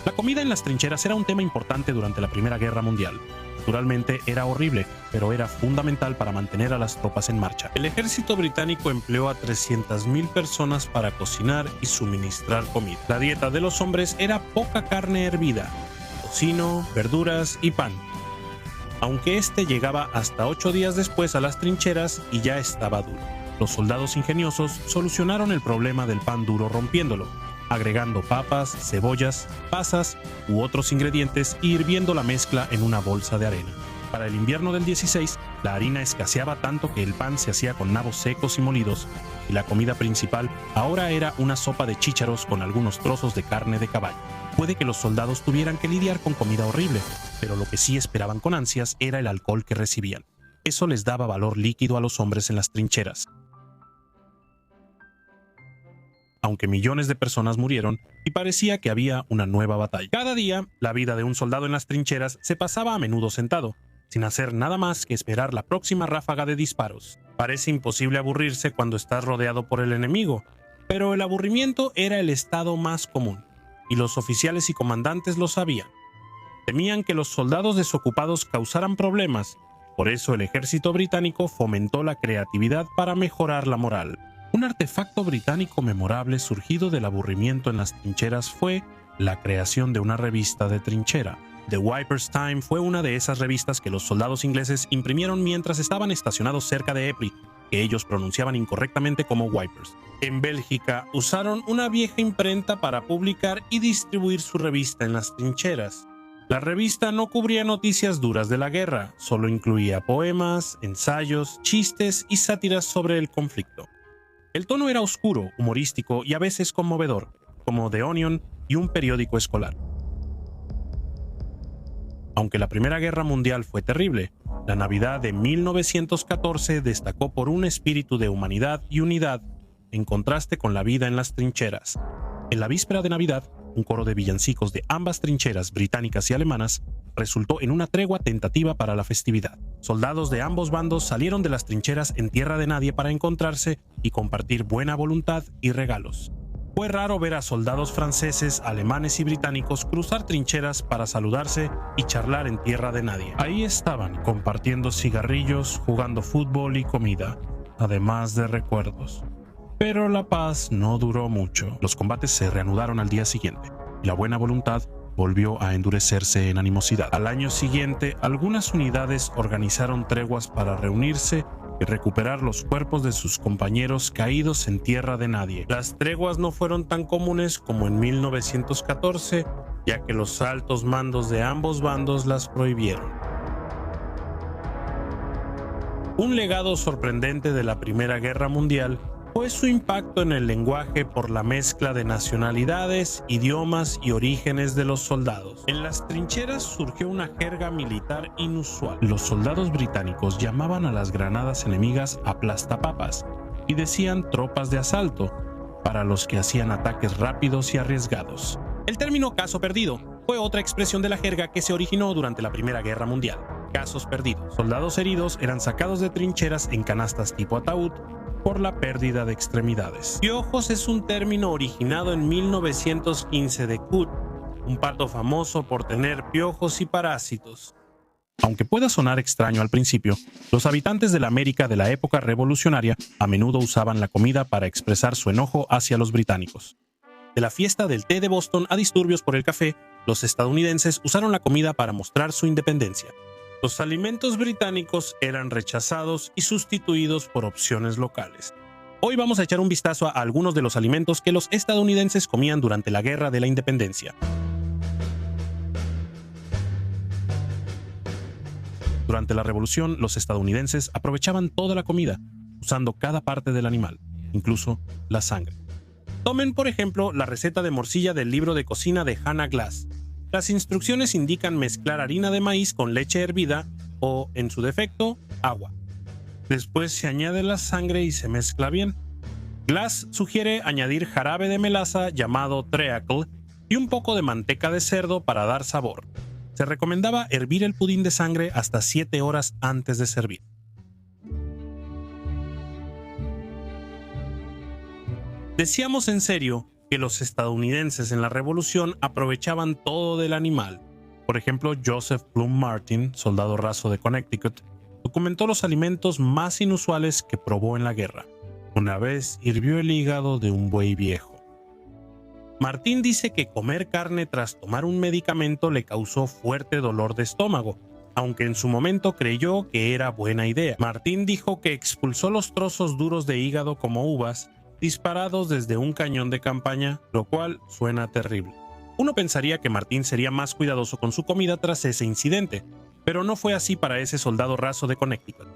La comida en las trincheras era un tema importante durante la Primera Guerra Mundial. Naturalmente era horrible, pero era fundamental para mantener a las tropas en marcha. El ejército británico empleó a 300.000 personas para cocinar y suministrar comida. La dieta de los hombres era poca carne hervida, tocino, verduras y pan, aunque este llegaba hasta 8 días después a las trincheras y ya estaba duro. Los soldados ingeniosos solucionaron el problema del pan duro rompiéndolo, agregando papas, cebollas, pasas u otros ingredientes y hirviendo la mezcla en una bolsa de arena. Para el invierno del 16, La harina escaseaba tanto que el pan se hacía con nabos secos y molidos, y la comida principal ahora era una sopa de chícharos con algunos trozos de carne de caballo. Puede que los soldados tuvieran que lidiar con comida horrible, pero lo que sí esperaban con ansias era el alcohol que recibían. Eso les daba valor líquido a los hombres en las trincheras. Aunque millones de personas murieron y parecía que había una nueva batalla. Cada día, la vida de un soldado en las trincheras se pasaba a menudo sentado, sin hacer nada más que esperar la próxima ráfaga de disparos. Parece imposible aburrirse cuando estás rodeado por el enemigo, pero el aburrimiento era el estado más común, y los oficiales y comandantes lo sabían. Temían que los soldados desocupados causaran problemas, por eso el ejército británico fomentó la creatividad para mejorar la moral. Un artefacto británico memorable surgido del aburrimiento en las trincheras fue la creación de una revista de trinchera. The Wipers' Time fue una de esas revistas que los soldados ingleses imprimieron mientras estaban estacionados cerca de Ypres, que ellos pronunciaban incorrectamente como Wipers. En Bélgica usaron una vieja imprenta para publicar y distribuir su revista en las trincheras. La revista no cubría noticias duras de la guerra, solo incluía poemas, ensayos, chistes y sátiras sobre el conflicto. El tono era oscuro, humorístico y a veces conmovedor, como The Onion y un periódico escolar. Aunque la Primera Guerra Mundial fue terrible, la Navidad de 1914 destacó por un espíritu de humanidad y unidad en contraste con la vida en las trincheras. En la víspera de Navidad, un coro de villancicos de ambas trincheras británicas y alemanas resultó en una tregua tentativa para la festividad. Soldados de ambos bandos salieron de las trincheras en tierra de nadie para encontrarse y compartir buena voluntad y regalos. Fue raro ver a soldados franceses, alemanes y británicos cruzar trincheras para saludarse y charlar en tierra de nadie. Ahí estaban, compartiendo cigarrillos, jugando fútbol y comida, además de recuerdos. Pero la paz no duró mucho. Los combates se reanudaron al día siguiente, y la buena voluntad volvió a endurecerse en animosidad. Al año siguiente, algunas unidades organizaron treguas para reunirse y recuperar los cuerpos de sus compañeros caídos en tierra de nadie. Las treguas no fueron tan comunes como en 1914, ya que los altos mandos de ambos bandos las prohibieron. Un legado sorprendente de la Primera Guerra Mundial fue su impacto en el lenguaje por la mezcla de nacionalidades, idiomas y orígenes de los soldados. En las trincheras surgió una jerga militar inusual. Los soldados británicos llamaban a las granadas enemigas aplastapapas y decían tropas de asalto para los que hacían ataques rápidos y arriesgados. El término caso perdido fue otra expresión de la jerga que se originó durante la Primera Guerra Mundial. Casos perdidos. Soldados heridos eran sacados de trincheras en canastas tipo ataúd por la pérdida de extremidades. Piojos es un término originado en 1915 de Kut, un pato famoso por tener piojos y parásitos. Aunque pueda sonar extraño al principio, los habitantes de la América de la época revolucionaria a menudo usaban la comida para expresar su enojo hacia los británicos. De la fiesta del té de Boston a disturbios por el café, los estadounidenses usaron la comida para mostrar su independencia. Los alimentos británicos eran rechazados y sustituidos por opciones locales. Hoy vamos a echar un vistazo a algunos de los alimentos que los estadounidenses comían durante la Guerra de la Independencia. Durante la Revolución, los estadounidenses aprovechaban toda la comida, usando cada parte del animal, incluso la sangre. Tomen, por ejemplo, la receta de morcilla del libro de cocina de Hannah Glass. Las instrucciones indican mezclar harina de maíz con leche hervida o, en su defecto, agua. Después se añade la sangre y se mezcla bien. Glass sugiere añadir jarabe de melaza llamado treacle y un poco de manteca de cerdo para dar sabor. Se recomendaba hervir el pudín de sangre hasta 7 horas antes de servir. Decíamos en serio que los estadounidenses en la Revolución aprovechaban todo del animal. Por ejemplo, Joseph Plum Martin, soldado raso de Connecticut, documentó los alimentos más inusuales que probó en la guerra. Una vez hirvió el hígado de un buey viejo. Martin dice que comer carne tras tomar un medicamento le causó fuerte dolor de estómago, aunque en su momento creyó que era buena idea. Martin dijo que expulsó los trozos duros de hígado como uvas, disparados desde un cañón de campaña, lo cual suena terrible. Uno pensaría que Martin sería más cuidadoso con su comida tras ese incidente, Pero no fue así para ese soldado raso de Connecticut.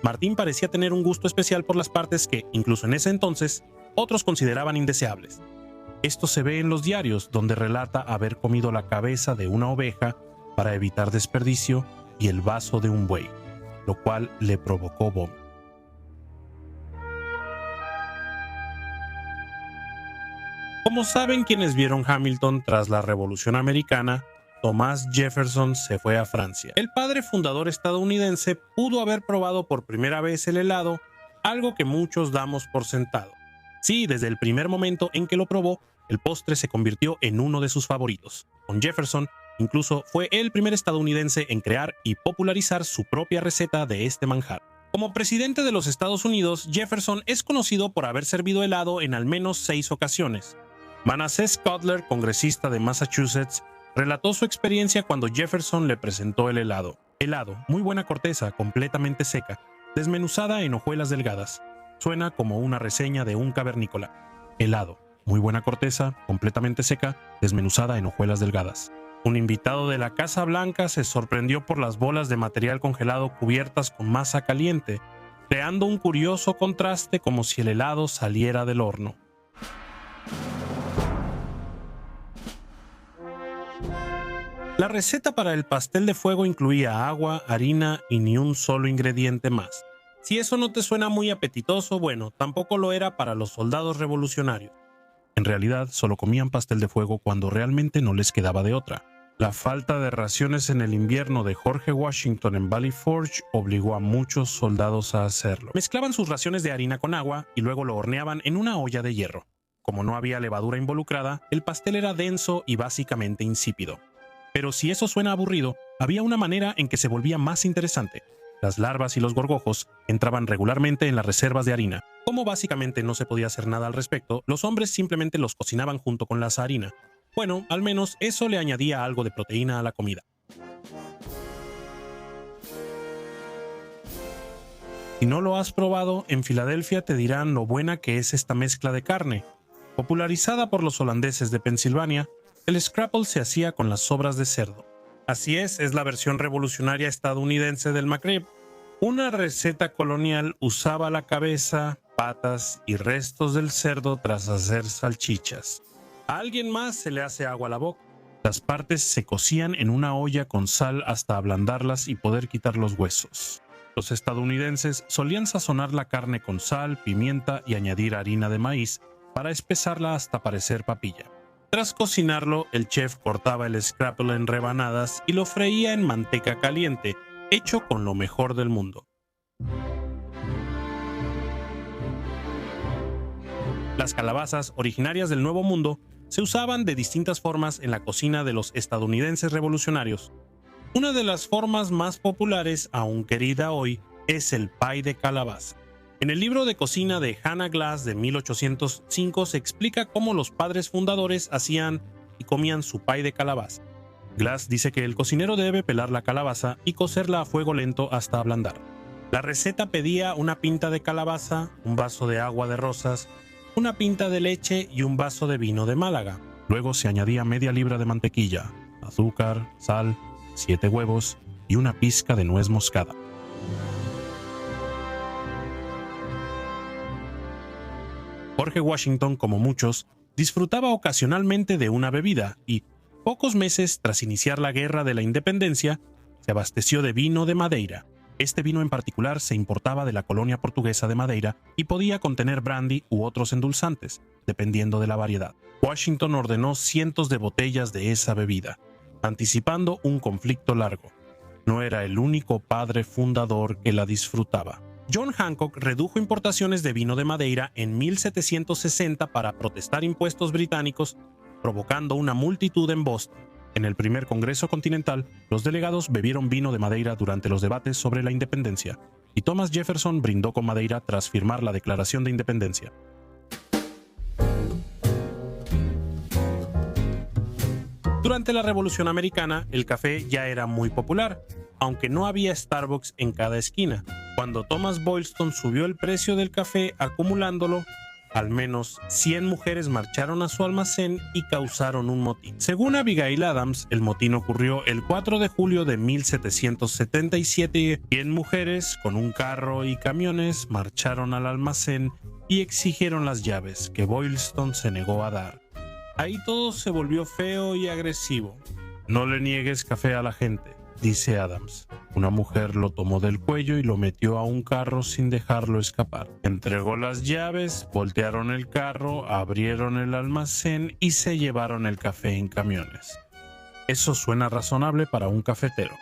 Martín parecía tener un gusto especial por las partes que, incluso en ese entonces, otros consideraban indeseables. Esto se ve en los diarios, donde relata haber comido la cabeza de una oveja para evitar desperdicio y el vaso de un buey, lo cual le provocó vómito. Como saben quienes vieron Hamilton tras la Revolución Americana, Thomas Jefferson se fue a Francia. El padre fundador estadounidense pudo haber probado por primera vez el helado, algo que muchos damos por sentado. Sí, desde el primer momento en que lo probó, el postre se convirtió en uno de sus favoritos. Con Jefferson, incluso fue el primer estadounidense en crear y popularizar su propia receta de este manjar. Como presidente de los Estados Unidos, Jefferson es conocido por haber servido helado en al menos 6 ocasiones. Manasseh Cutler, congresista de Massachusetts, relató su experiencia cuando Jefferson le presentó el helado. Helado, muy buena corteza, completamente seca, desmenuzada en hojuelas delgadas. Suena como una reseña de un cavernícola. Helado, muy buena corteza, completamente seca, desmenuzada en hojuelas delgadas. Un invitado de la Casa Blanca se sorprendió por las bolas de material congelado cubiertas con masa caliente, creando un curioso contraste como si el helado saliera del horno. La receta para el pastel de fuego incluía agua, harina y ni un solo ingrediente más. Si eso no te suena muy apetitoso, bueno, tampoco lo era para los soldados revolucionarios. En realidad, solo comían pastel de fuego cuando realmente no les quedaba de otra. La falta de raciones en el invierno de George Washington en Valley Forge obligó a muchos soldados a hacerlo. Mezclaban sus raciones de harina con agua y luego lo horneaban en una olla de hierro. Como no había levadura involucrada, el pastel era denso y básicamente insípido. Pero si eso suena aburrido, había una manera en que se volvía más interesante. Las larvas y los gorgojos entraban regularmente en las reservas de harina. Como básicamente no se podía hacer nada al respecto, los hombres simplemente los cocinaban junto con la harina. Bueno, al menos eso le añadía algo de proteína a la comida. Si no lo has probado, en Filadelfia te dirán lo buena que es esta mezcla de carne. Popularizada por los holandeses de Pensilvania, el scrapple se hacía con las sobras de cerdo. Así es la versión revolucionaria estadounidense del McRib. Una receta colonial usaba la cabeza, patas y restos del cerdo tras hacer salchichas. A alguien más se le hace agua a la boca. Las partes se cocían en una olla con sal hasta ablandarlas y poder quitar los huesos. Los estadounidenses solían sazonar la carne con sal, pimienta y añadir harina de maíz para espesarla hasta parecer papilla. Tras cocinarlo, el chef cortaba el scrapple en rebanadas y lo freía en manteca caliente, hecho con lo mejor del mundo. Las calabazas, originarias del Nuevo Mundo, se usaban de distintas formas en la cocina de los estadounidenses revolucionarios. Una de las formas más populares, aún querida hoy, es el pie de calabaza. En el libro de cocina de Hannah Glass de 1805 se explica cómo los padres fundadores hacían y comían su pie de calabaza. Glass dice que el cocinero debe pelar la calabaza y cocerla a fuego lento hasta ablandar. La receta pedía una pinta de calabaza, un vaso de agua de rosas, una pinta de leche y un vaso de vino de Málaga. Luego se añadía media libra de mantequilla, azúcar, sal, 7 huevos y una pizca de nuez moscada. George Washington, como muchos, disfrutaba ocasionalmente de una bebida y, pocos meses tras iniciar la Guerra de la Independencia, se abasteció de vino de Madeira. Este vino en particular se importaba de la colonia portuguesa de Madeira y podía contener brandy u otros endulzantes, dependiendo de la variedad. Washington ordenó cientos de botellas de esa bebida, anticipando un conflicto largo. No era el único padre fundador que la disfrutaba. John Hancock redujo importaciones de vino de Madeira en 1760 para protestar impuestos británicos, provocando una multitud en Boston. En el primer Congreso Continental, los delegados bebieron vino de Madeira durante los debates sobre la independencia, y Thomas Jefferson brindó con Madeira tras firmar la Declaración de Independencia. Durante la Revolución Americana, el café ya era muy popular, aunque no había Starbucks en cada esquina. Cuando Thomas Boylston subió el precio del café acumulándolo, Al menos 100 mujeres marcharon a su almacén y causaron un motín. Según Abigail Adams, el motín ocurrió el 4 de julio de 1777. 100 mujeres con un carro y camiones marcharon al almacén y exigieron las llaves, que Boylston se negó a dar. Ahí todo se volvió feo y agresivo. No le niegues café a la gente, dice Adams. Una mujer lo tomó del cuello y lo metió a un carro sin dejarlo escapar. Entregó las llaves, voltearon el carro, abrieron el almacén y se llevaron el café en camiones. Eso suena razonable para un cafetero.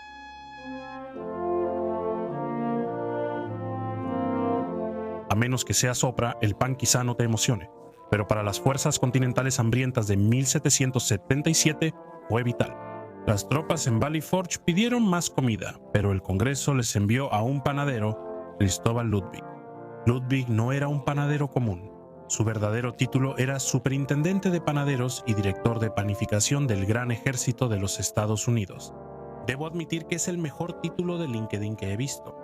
A menos que seas Oprah, el pan quizá no te emocione, pero para las fuerzas continentales hambrientas de 1777 fue vital. Las tropas en Valley Forge pidieron más comida, pero el Congreso les envió a un panadero, Cristóbal Ludwig. Ludwig no era un panadero común. Su verdadero título era Superintendente de Panaderos y Director de Panificación del Gran Ejército de los Estados Unidos. Debo admitir que es el mejor título de LinkedIn que he visto.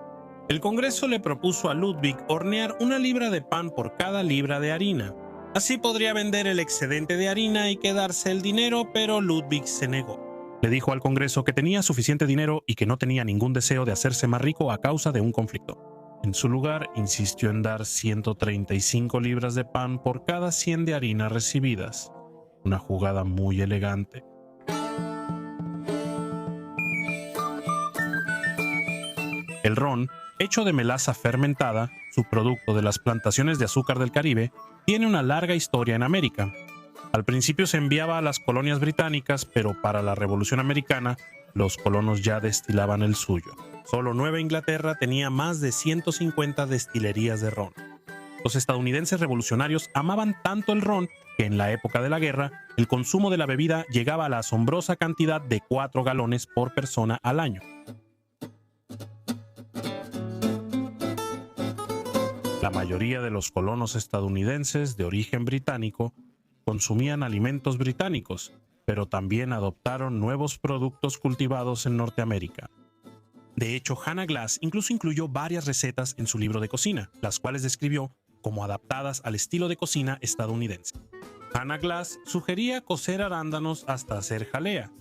El Congreso le propuso a Ludwig hornear 1 libra de pan por cada libra de harina. Así podría vender el excedente de harina y quedarse el dinero, pero Ludwig se negó. Le dijo al Congreso que tenía suficiente dinero y que no tenía ningún deseo de hacerse más rico a causa de un conflicto. En su lugar, insistió en dar 135 libras de pan por cada 100 de harina recibidas. Una jugada muy elegante. El ron, hecho de melaza fermentada, subproducto de las plantaciones de azúcar del Caribe, tiene una larga historia en América. Al principio se enviaba a las colonias británicas, pero para la Revolución Americana, los colonos ya destilaban el suyo. Solo Nueva Inglaterra tenía más de 150 destilerías de ron. Los estadounidenses revolucionarios amaban tanto el ron que en la época de la guerra, el consumo de la bebida llegaba a la asombrosa cantidad de 4 galones por persona al año. La mayoría de los colonos estadounidenses de origen británico consumían alimentos británicos, pero también adoptaron nuevos productos cultivados en Norteamérica. De hecho, Hannah Glass incluso incluyó varias recetas en su libro de cocina, las cuales describió como adaptadas al estilo de cocina estadounidense. Hannah Glass sugería cocer arándanos hasta hacer jalea,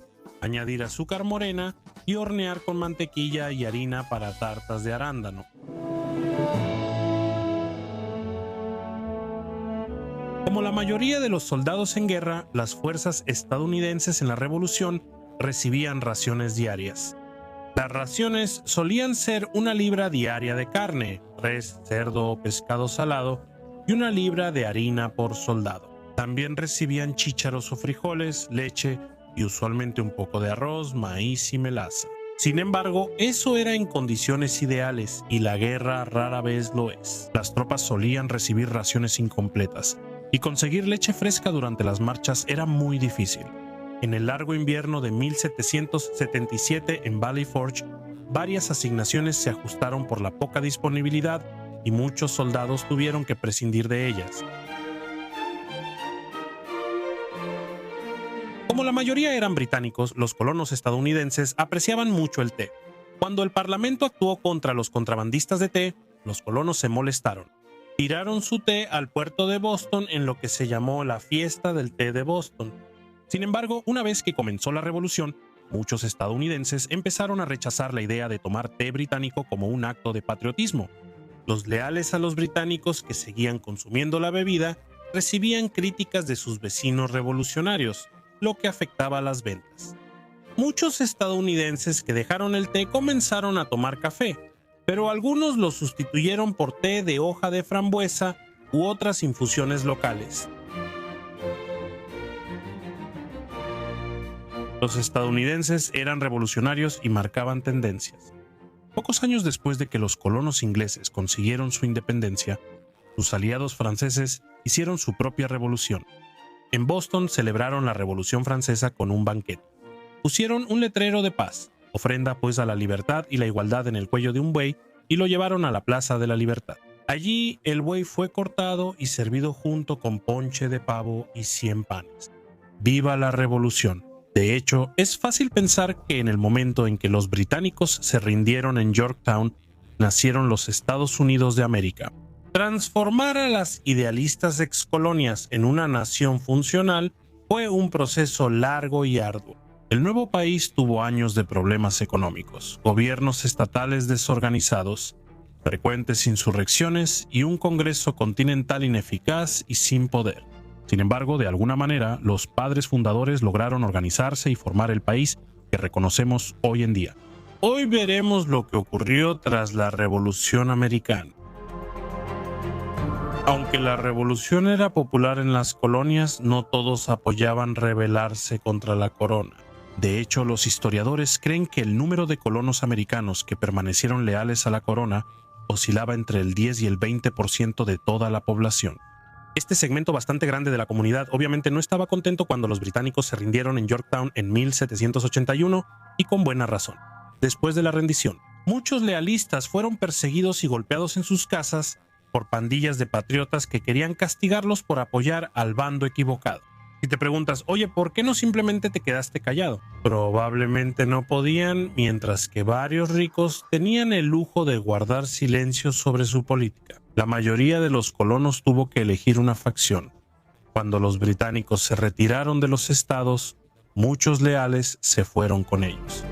añadir azúcar morena y hornear con mantequilla y harina para tartas de arándano. Como la mayoría de los soldados en guerra, las fuerzas estadounidenses en la Revolución recibían raciones diarias. Las raciones solían ser 1 libra diaria de carne, res, cerdo o pescado salado, y 1 libra de harina por soldado. También recibían chícharos o frijoles, leche y usualmente un poco de arroz, maíz y melaza. Sin embargo, eso era en condiciones ideales y la guerra rara vez lo es. Las tropas solían recibir raciones incompletas y conseguir leche fresca durante las marchas era muy difícil. En el largo invierno de 1777 en Valley Forge, varias asignaciones se ajustaron por la poca disponibilidad y muchos soldados tuvieron que prescindir de ellas. Como la mayoría eran británicos, los colonos estadounidenses apreciaban mucho el té. Cuando el Parlamento actuó contra los contrabandistas de té, los colonos se molestaron. Tiraron su té al puerto de Boston en lo que se llamó la Fiesta del Té de Boston. Sin embargo, una vez que comenzó la revolución, muchos estadounidenses empezaron a rechazar la idea de tomar té británico como un acto de patriotismo. Los leales a los británicos que seguían consumiendo la bebida recibían críticas de sus vecinos revolucionarios, lo que afectaba a las ventas. Muchos estadounidenses que dejaron el té comenzaron a tomar café, pero algunos lo sustituyeron por té de hoja de frambuesa u otras infusiones locales. Los estadounidenses eran revolucionarios y marcaban tendencias. Pocos años después de que los colonos ingleses consiguieron su independencia, sus aliados franceses hicieron su propia revolución. En Boston celebraron la Revolución Francesa con un banquete. Pusieron un letrero de paz, ofrenda pues a la libertad y la igualdad en el cuello de un buey, y lo llevaron a la Plaza de la Libertad. Allí el buey fue cortado y servido junto con ponche de pavo y 100 panes. ¡Viva la revolución! De hecho, es fácil pensar que en el momento en que los británicos se rindieron en Yorktown, nacieron los Estados Unidos de América. Transformar a las idealistas excolonias en una nación funcional fue un proceso largo y arduo. El nuevo país tuvo años de problemas económicos, gobiernos estatales desorganizados, frecuentes insurrecciones y un Congreso continental ineficaz y sin poder. Sin embargo, de alguna manera, los padres fundadores lograron organizarse y formar el país que reconocemos hoy en día. Hoy veremos lo que ocurrió tras la Revolución Americana. Aunque la revolución era popular en las colonias, no todos apoyaban rebelarse contra la corona. De hecho, los historiadores creen que el número de colonos americanos que permanecieron leales a la corona oscilaba entre el 10 y el 20% de toda la población. Este segmento bastante grande de la comunidad obviamente no estaba contento cuando los británicos se rindieron en Yorktown en 1781 y con buena razón. Después de la rendición, muchos lealistas fueron perseguidos y golpeados en sus casas por pandillas de patriotas que querían castigarlos por apoyar al bando equivocado. Si te preguntas, oye, ¿por qué no simplemente te quedaste callado? Probablemente no podían, mientras que varios ricos tenían el lujo de guardar silencio sobre su política. La mayoría de los colonos tuvo que elegir una facción. Cuando los británicos se retiraron de los estados, muchos leales se fueron con ellos.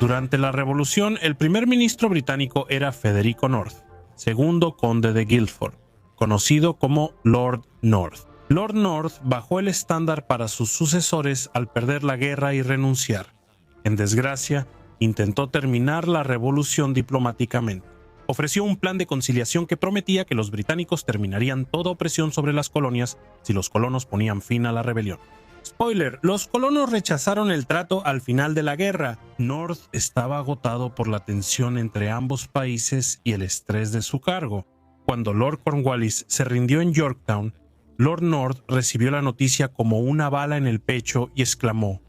Durante la Revolución, el primer ministro británico era Federico North, segundo conde de Guildford, conocido como Lord North. Lord North bajó el estándar para sus sucesores al perder la guerra y renunciar. En desgracia, intentó terminar la revolución diplomáticamente. Ofreció un plan de conciliación que prometía que los británicos terminarían toda opresión sobre las colonias si los colonos ponían fin a la rebelión. Spoiler, los colonos rechazaron el trato al final de la guerra. North estaba agotado por la tensión entre ambos países y el estrés de su cargo. Cuando Lord Cornwallis se rindió en Yorktown, Lord North recibió la noticia como una bala en el pecho y exclamó: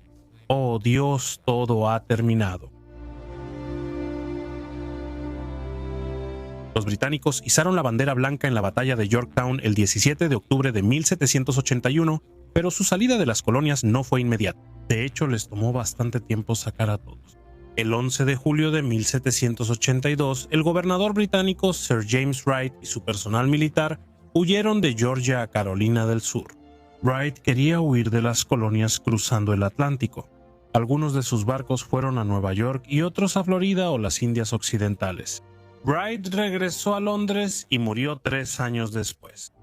«Oh Dios, todo ha terminado». Los británicos izaron la bandera blanca en la batalla de Yorktown el 17 de octubre de 1781, pero su salida de las colonias no fue inmediata. De hecho, les tomó bastante tiempo sacar a todos. El 11 de julio de 1782, el gobernador británico Sir James Wright y su personal militar huyeron de Georgia a Carolina del Sur. Wright quería huir de las colonias cruzando el Atlántico. Algunos de sus barcos fueron a Nueva York y otros a Florida o las Indias Occidentales. Wright regresó a Londres y murió 3 años después.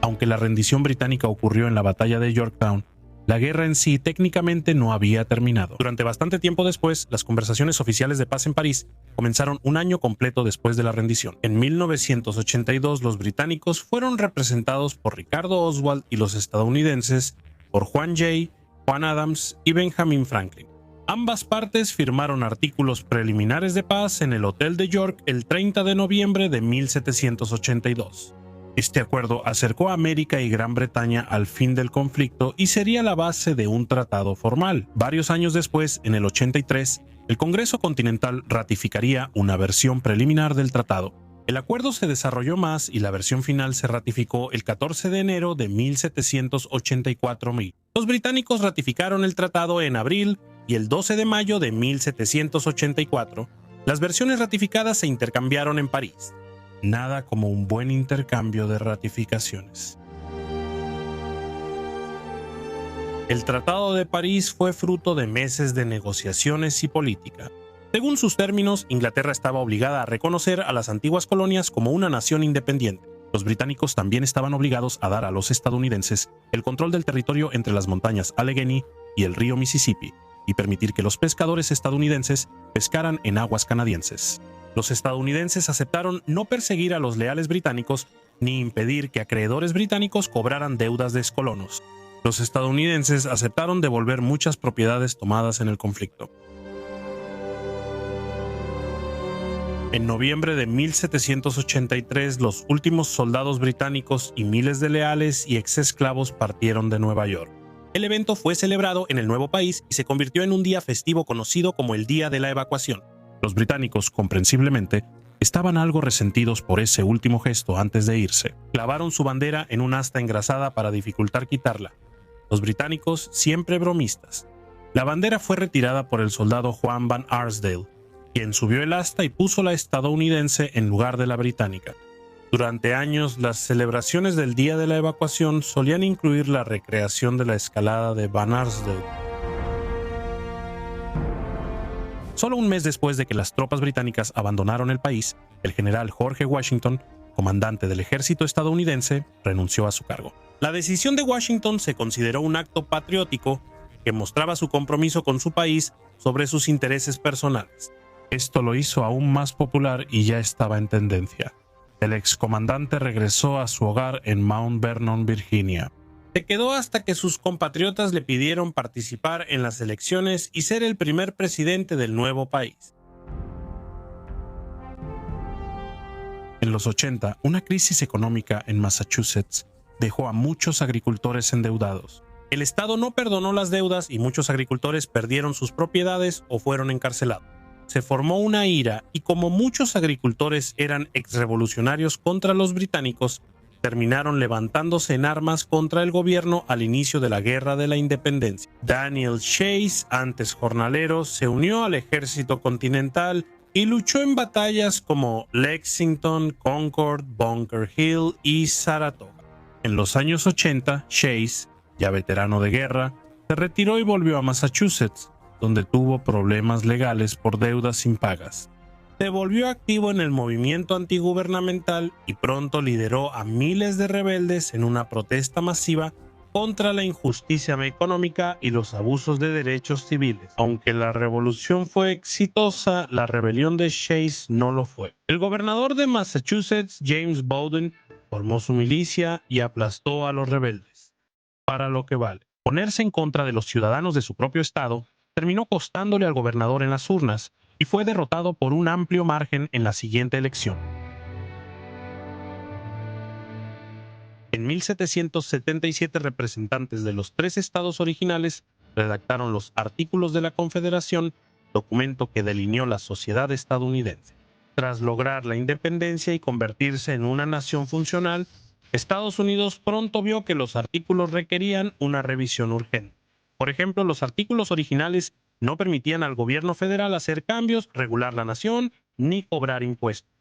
Aunque la rendición británica ocurrió en la batalla de Yorktown, la guerra en sí técnicamente no había terminado. Durante bastante tiempo después, las conversaciones oficiales de paz en París comenzaron un año completo después de la rendición. En 1982, los británicos fueron representados por Ricardo Oswald y los estadounidenses por Juan Jay, Juan Adams y Benjamin Franklin. Ambas partes firmaron artículos preliminares de paz en el Hotel de York el 30 de noviembre de 1782. Este acuerdo acercó a América y Gran Bretaña al fin del conflicto y sería la base de un tratado formal. Varios años después, en el 83, el Congreso Continental ratificaría una versión preliminar del tratado. El acuerdo se desarrolló más y la versión final se ratificó el 14 de enero de 1784. Los británicos ratificaron el tratado en abril y el 12 de mayo de 1784, las versiones ratificadas se intercambiaron en París. Nada como un buen intercambio de ratificaciones. El Tratado de París fue fruto de meses de negociaciones y política. Según sus términos, Inglaterra estaba obligada a reconocer a las antiguas colonias como una nación independiente. Los británicos también estaban obligados a dar a los estadounidenses el control del territorio entre las montañas Allegheny y el río Mississippi, y permitir que los pescadores estadounidenses pescaran en aguas canadienses. Los estadounidenses aceptaron no perseguir a los leales británicos ni impedir que acreedores británicos cobraran deudas de excolonos. Los estadounidenses aceptaron devolver muchas propiedades tomadas en el conflicto. En noviembre de 1783, los últimos soldados británicos y miles de leales y exesclavos partieron de Nueva York. El evento fue celebrado en el nuevo país y se convirtió en un día festivo conocido como el Día de la Evacuación. Los británicos, comprensiblemente, estaban algo resentidos por ese último gesto antes de irse. Clavaron su bandera en un asta engrasada para dificultar quitarla. Los británicos, siempre bromistas, La bandera fue retirada por el soldado Juan Van Arsdale, quien subió el asta y puso la estadounidense en lugar de la británica. Durante años, las celebraciones del día de la evacuación solían incluir la recreación de la escalada de Van Arsdale. Solo un mes después de que las tropas británicas abandonaron el país, el general George Washington, comandante del ejército estadounidense, renunció a su cargo. La decisión de Washington se consideró un acto patriótico que mostraba su compromiso con su país sobre sus intereses personales. Esto lo hizo aún más popular y ya estaba en tendencia. El excomandante regresó a su hogar en Mount Vernon, Virginia. Se quedó hasta que sus compatriotas le pidieron participar en las elecciones y ser el primer presidente del nuevo país. En los 80, una crisis económica en Massachusetts dejó a muchos agricultores endeudados. El estado no perdonó las deudas y muchos agricultores perdieron sus propiedades o fueron encarcelados. Se formó una ira y como muchos agricultores eran exrevolucionarios contra los británicos, terminaron levantándose en armas contra el gobierno al inicio de la Guerra de la Independencia. Daniel Chase, antes jornalero, se unió al ejército continental y luchó en batallas como Lexington, Concord, Bunker Hill y Saratoga. En los años 80, Chase, ya veterano de guerra, se retiró y volvió a Massachusetts, donde tuvo problemas legales por deudas impagas. Se volvió activo en el movimiento antigubernamental y pronto lideró a miles de rebeldes en una protesta masiva contra la injusticia económica y los abusos de derechos civiles. Aunque la revolución fue exitosa, la rebelión de Chase no lo fue. El gobernador de Massachusetts, James Bowdoin, formó su milicia y aplastó a los rebeldes. Para lo que vale, ponerse en contra de los ciudadanos de su propio estado terminó costándole al gobernador en las urnas y fue derrotado por un amplio margen en la siguiente elección. En 1777, representantes de los 3 estados originales redactaron los Artículos de la Confederación, documento que delineó la sociedad estadounidense. Tras lograr la independencia y convertirse en una nación funcional, Estados Unidos pronto vio que los artículos requerían una revisión urgente. Por ejemplo, los artículos originales no permitían al gobierno federal hacer cambios, regular la nación, ni cobrar impuestos.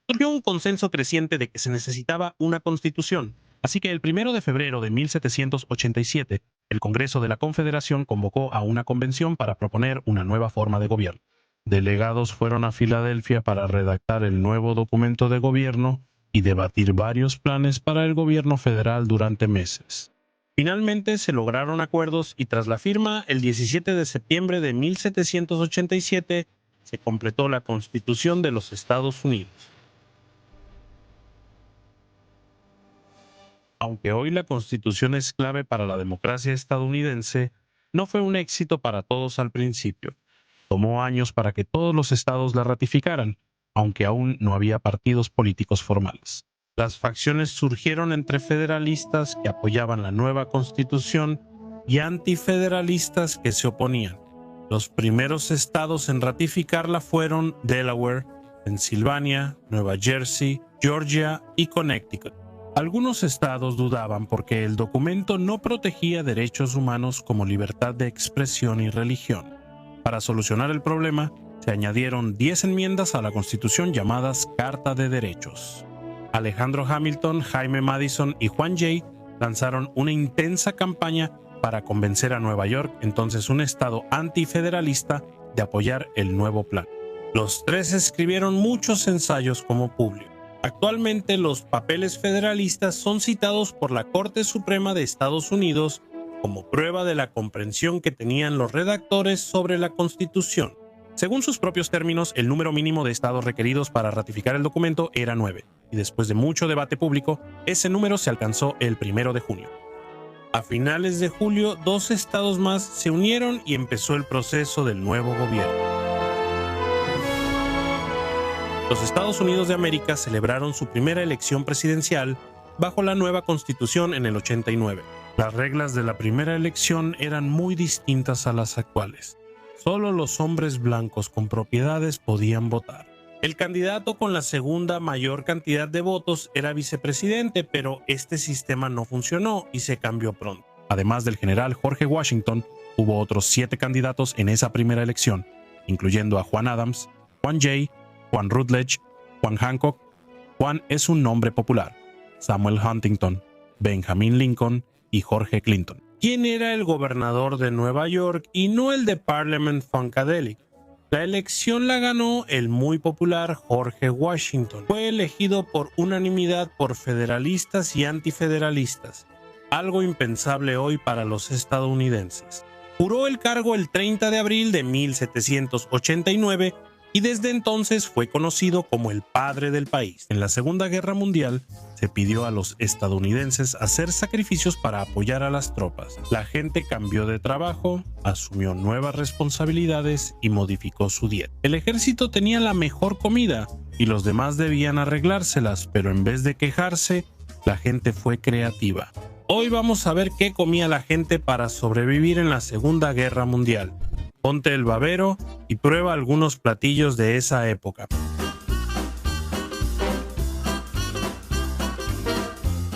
Surgió un consenso creciente de que se necesitaba una constitución. Así que el 1 de febrero de 1787, el Congreso de la Confederación convocó a una convención para proponer una nueva forma de gobierno. Delegados fueron a Filadelfia para redactar el nuevo documento de gobierno y debatir varios planes para el gobierno federal durante meses. Finalmente se lograron acuerdos y tras la firma, el 17 de septiembre de 1787, se completó la Constitución de los Estados Unidos. Aunque hoy la Constitución es clave para la democracia estadounidense, no fue un éxito para todos al principio. Tomó años para que todos los estados la ratificaran, aunque aún no había partidos políticos formales. Las facciones surgieron entre federalistas que apoyaban la nueva Constitución y antifederalistas que se oponían. Los primeros estados en ratificarla fueron Delaware, Pensilvania, Nueva Jersey, Georgia y Connecticut. Algunos estados dudaban porque el documento no protegía derechos humanos como libertad de expresión y religión. Para solucionar el problema, se añadieron 10 enmiendas a la Constitución llamadas Carta de Derechos. Alejandro Hamilton, Jaime Madison y Juan Jay lanzaron una intensa campaña para convencer a Nueva York, entonces un estado antifederalista, de apoyar el nuevo plan. Los 3 escribieron muchos ensayos como Publio. Actualmente los papeles federalistas son citados por la Corte Suprema de Estados Unidos como prueba de la comprensión que tenían los redactores sobre la Constitución. Según sus propios términos, el número mínimo de estados requeridos para ratificar el documento era 9, y después de mucho debate público, ese número se alcanzó el 1 de junio. A finales de julio, 2 estados más se unieron y empezó el proceso del nuevo gobierno. Los Estados Unidos de América celebraron su primera elección presidencial bajo la nueva Constitución en el 89. Las reglas de la primera elección eran muy distintas a las actuales. Solo los hombres blancos con propiedades podían votar. El candidato con la segunda mayor cantidad de votos era vicepresidente, pero este sistema no funcionó y se cambió pronto. Además del general George Washington, Hubo otros 7 candidatos en esa primera elección, incluyendo a Juan Adams, Juan Jay, Juan Rutledge, Juan Hancock, Juan es un nombre popular, Samuel Huntington, Benjamin Lincoln y Jorge Clinton, quien era el gobernador de Nueva York y no el de Parliament Funkadelic. La elección la ganó el muy popular George Washington. Fue elegido por unanimidad por federalistas y antifederalistas, algo impensable hoy para los estadounidenses. Juró el cargo el 30 de abril de 1789 y desde entonces fue conocido como el padre del país. En la Segunda Guerra Mundial se pidió a los estadounidenses hacer sacrificios para apoyar a las tropas. La gente cambió de trabajo, asumió nuevas responsabilidades y modificó su dieta. El ejército tenía la mejor comida y los demás debían arreglárselas, pero en vez de quejarse, la gente fue creativa. Hoy vamos a ver qué comía la gente para sobrevivir en la Segunda Guerra Mundial. Ponte el babero y prueba algunos platillos de esa época.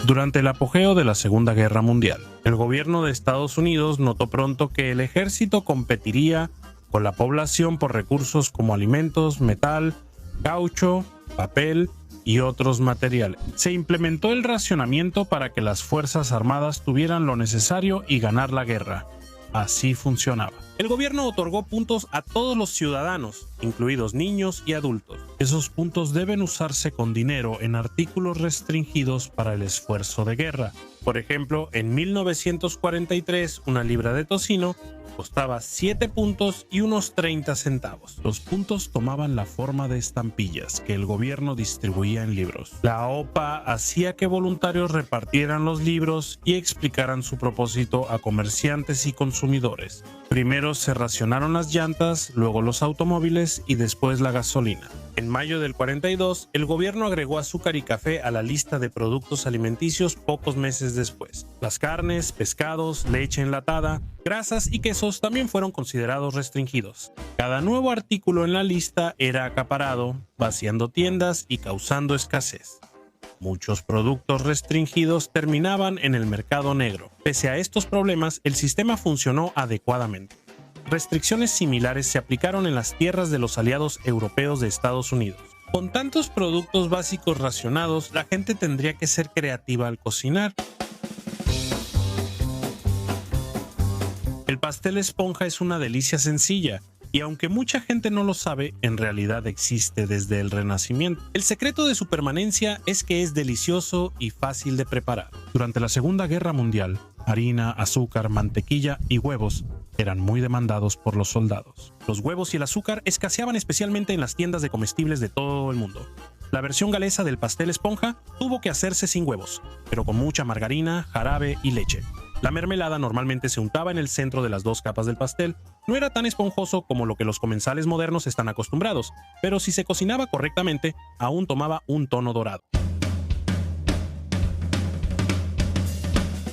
Durante el apogeo de la Segunda Guerra Mundial, el gobierno de Estados Unidos notó pronto que el ejército competiría con la población por recursos como alimentos, metal, caucho, papel y otros materiales. Se implementó el racionamiento para que las Fuerzas Armadas tuvieran lo necesario y ganar la guerra. Así funcionaba. El gobierno otorgó puntos a todos los ciudadanos, incluidos niños y adultos. Esos puntos deben usarse con dinero en artículos restringidos para el esfuerzo de guerra. Por ejemplo, en 1943, una libra de tocino costaba 7 puntos y unos 30 centavos. Los puntos tomaban la forma de estampillas que el gobierno distribuía en libros. La OPA hacía que voluntarios repartieran los libros y explicaran su propósito a comerciantes y consumidores. Primero se racionaron las llantas, luego los automóviles y después la gasolina. En mayo del 42, el gobierno agregó azúcar y café a la lista de productos alimenticios pocos meses después. Las carnes, pescados, leche enlatada, grasas y quesos también fueron considerados restringidos. Cada nuevo artículo en la lista era acaparado, vaciando tiendas y causando escasez. Muchos productos restringidos terminaban en el mercado negro. Pese a estos problemas, el sistema funcionó adecuadamente. Restricciones similares se aplicaron en las tierras de los aliados europeos de Estados Unidos. Con tantos productos básicos racionados, la gente tendría que ser creativa al cocinar. El pastel esponja es una delicia sencilla, y aunque mucha gente no lo sabe, en realidad existe desde el Renacimiento. El secreto de su permanencia es que es delicioso y fácil de preparar. Durante la Segunda Guerra Mundial, harina, azúcar, mantequilla y huevos eran muy demandados por los soldados. Los huevos y el azúcar escaseaban especialmente en las tiendas de comestibles de todo el mundo. La versión galesa del pastel esponja tuvo que hacerse sin huevos, pero con mucha margarina, jarabe y leche. La mermelada normalmente se untaba en el centro de las 2 capas del pastel. No era tan esponjoso como lo que los comensales modernos están acostumbrados, pero si se cocinaba correctamente, aún tomaba un tono dorado.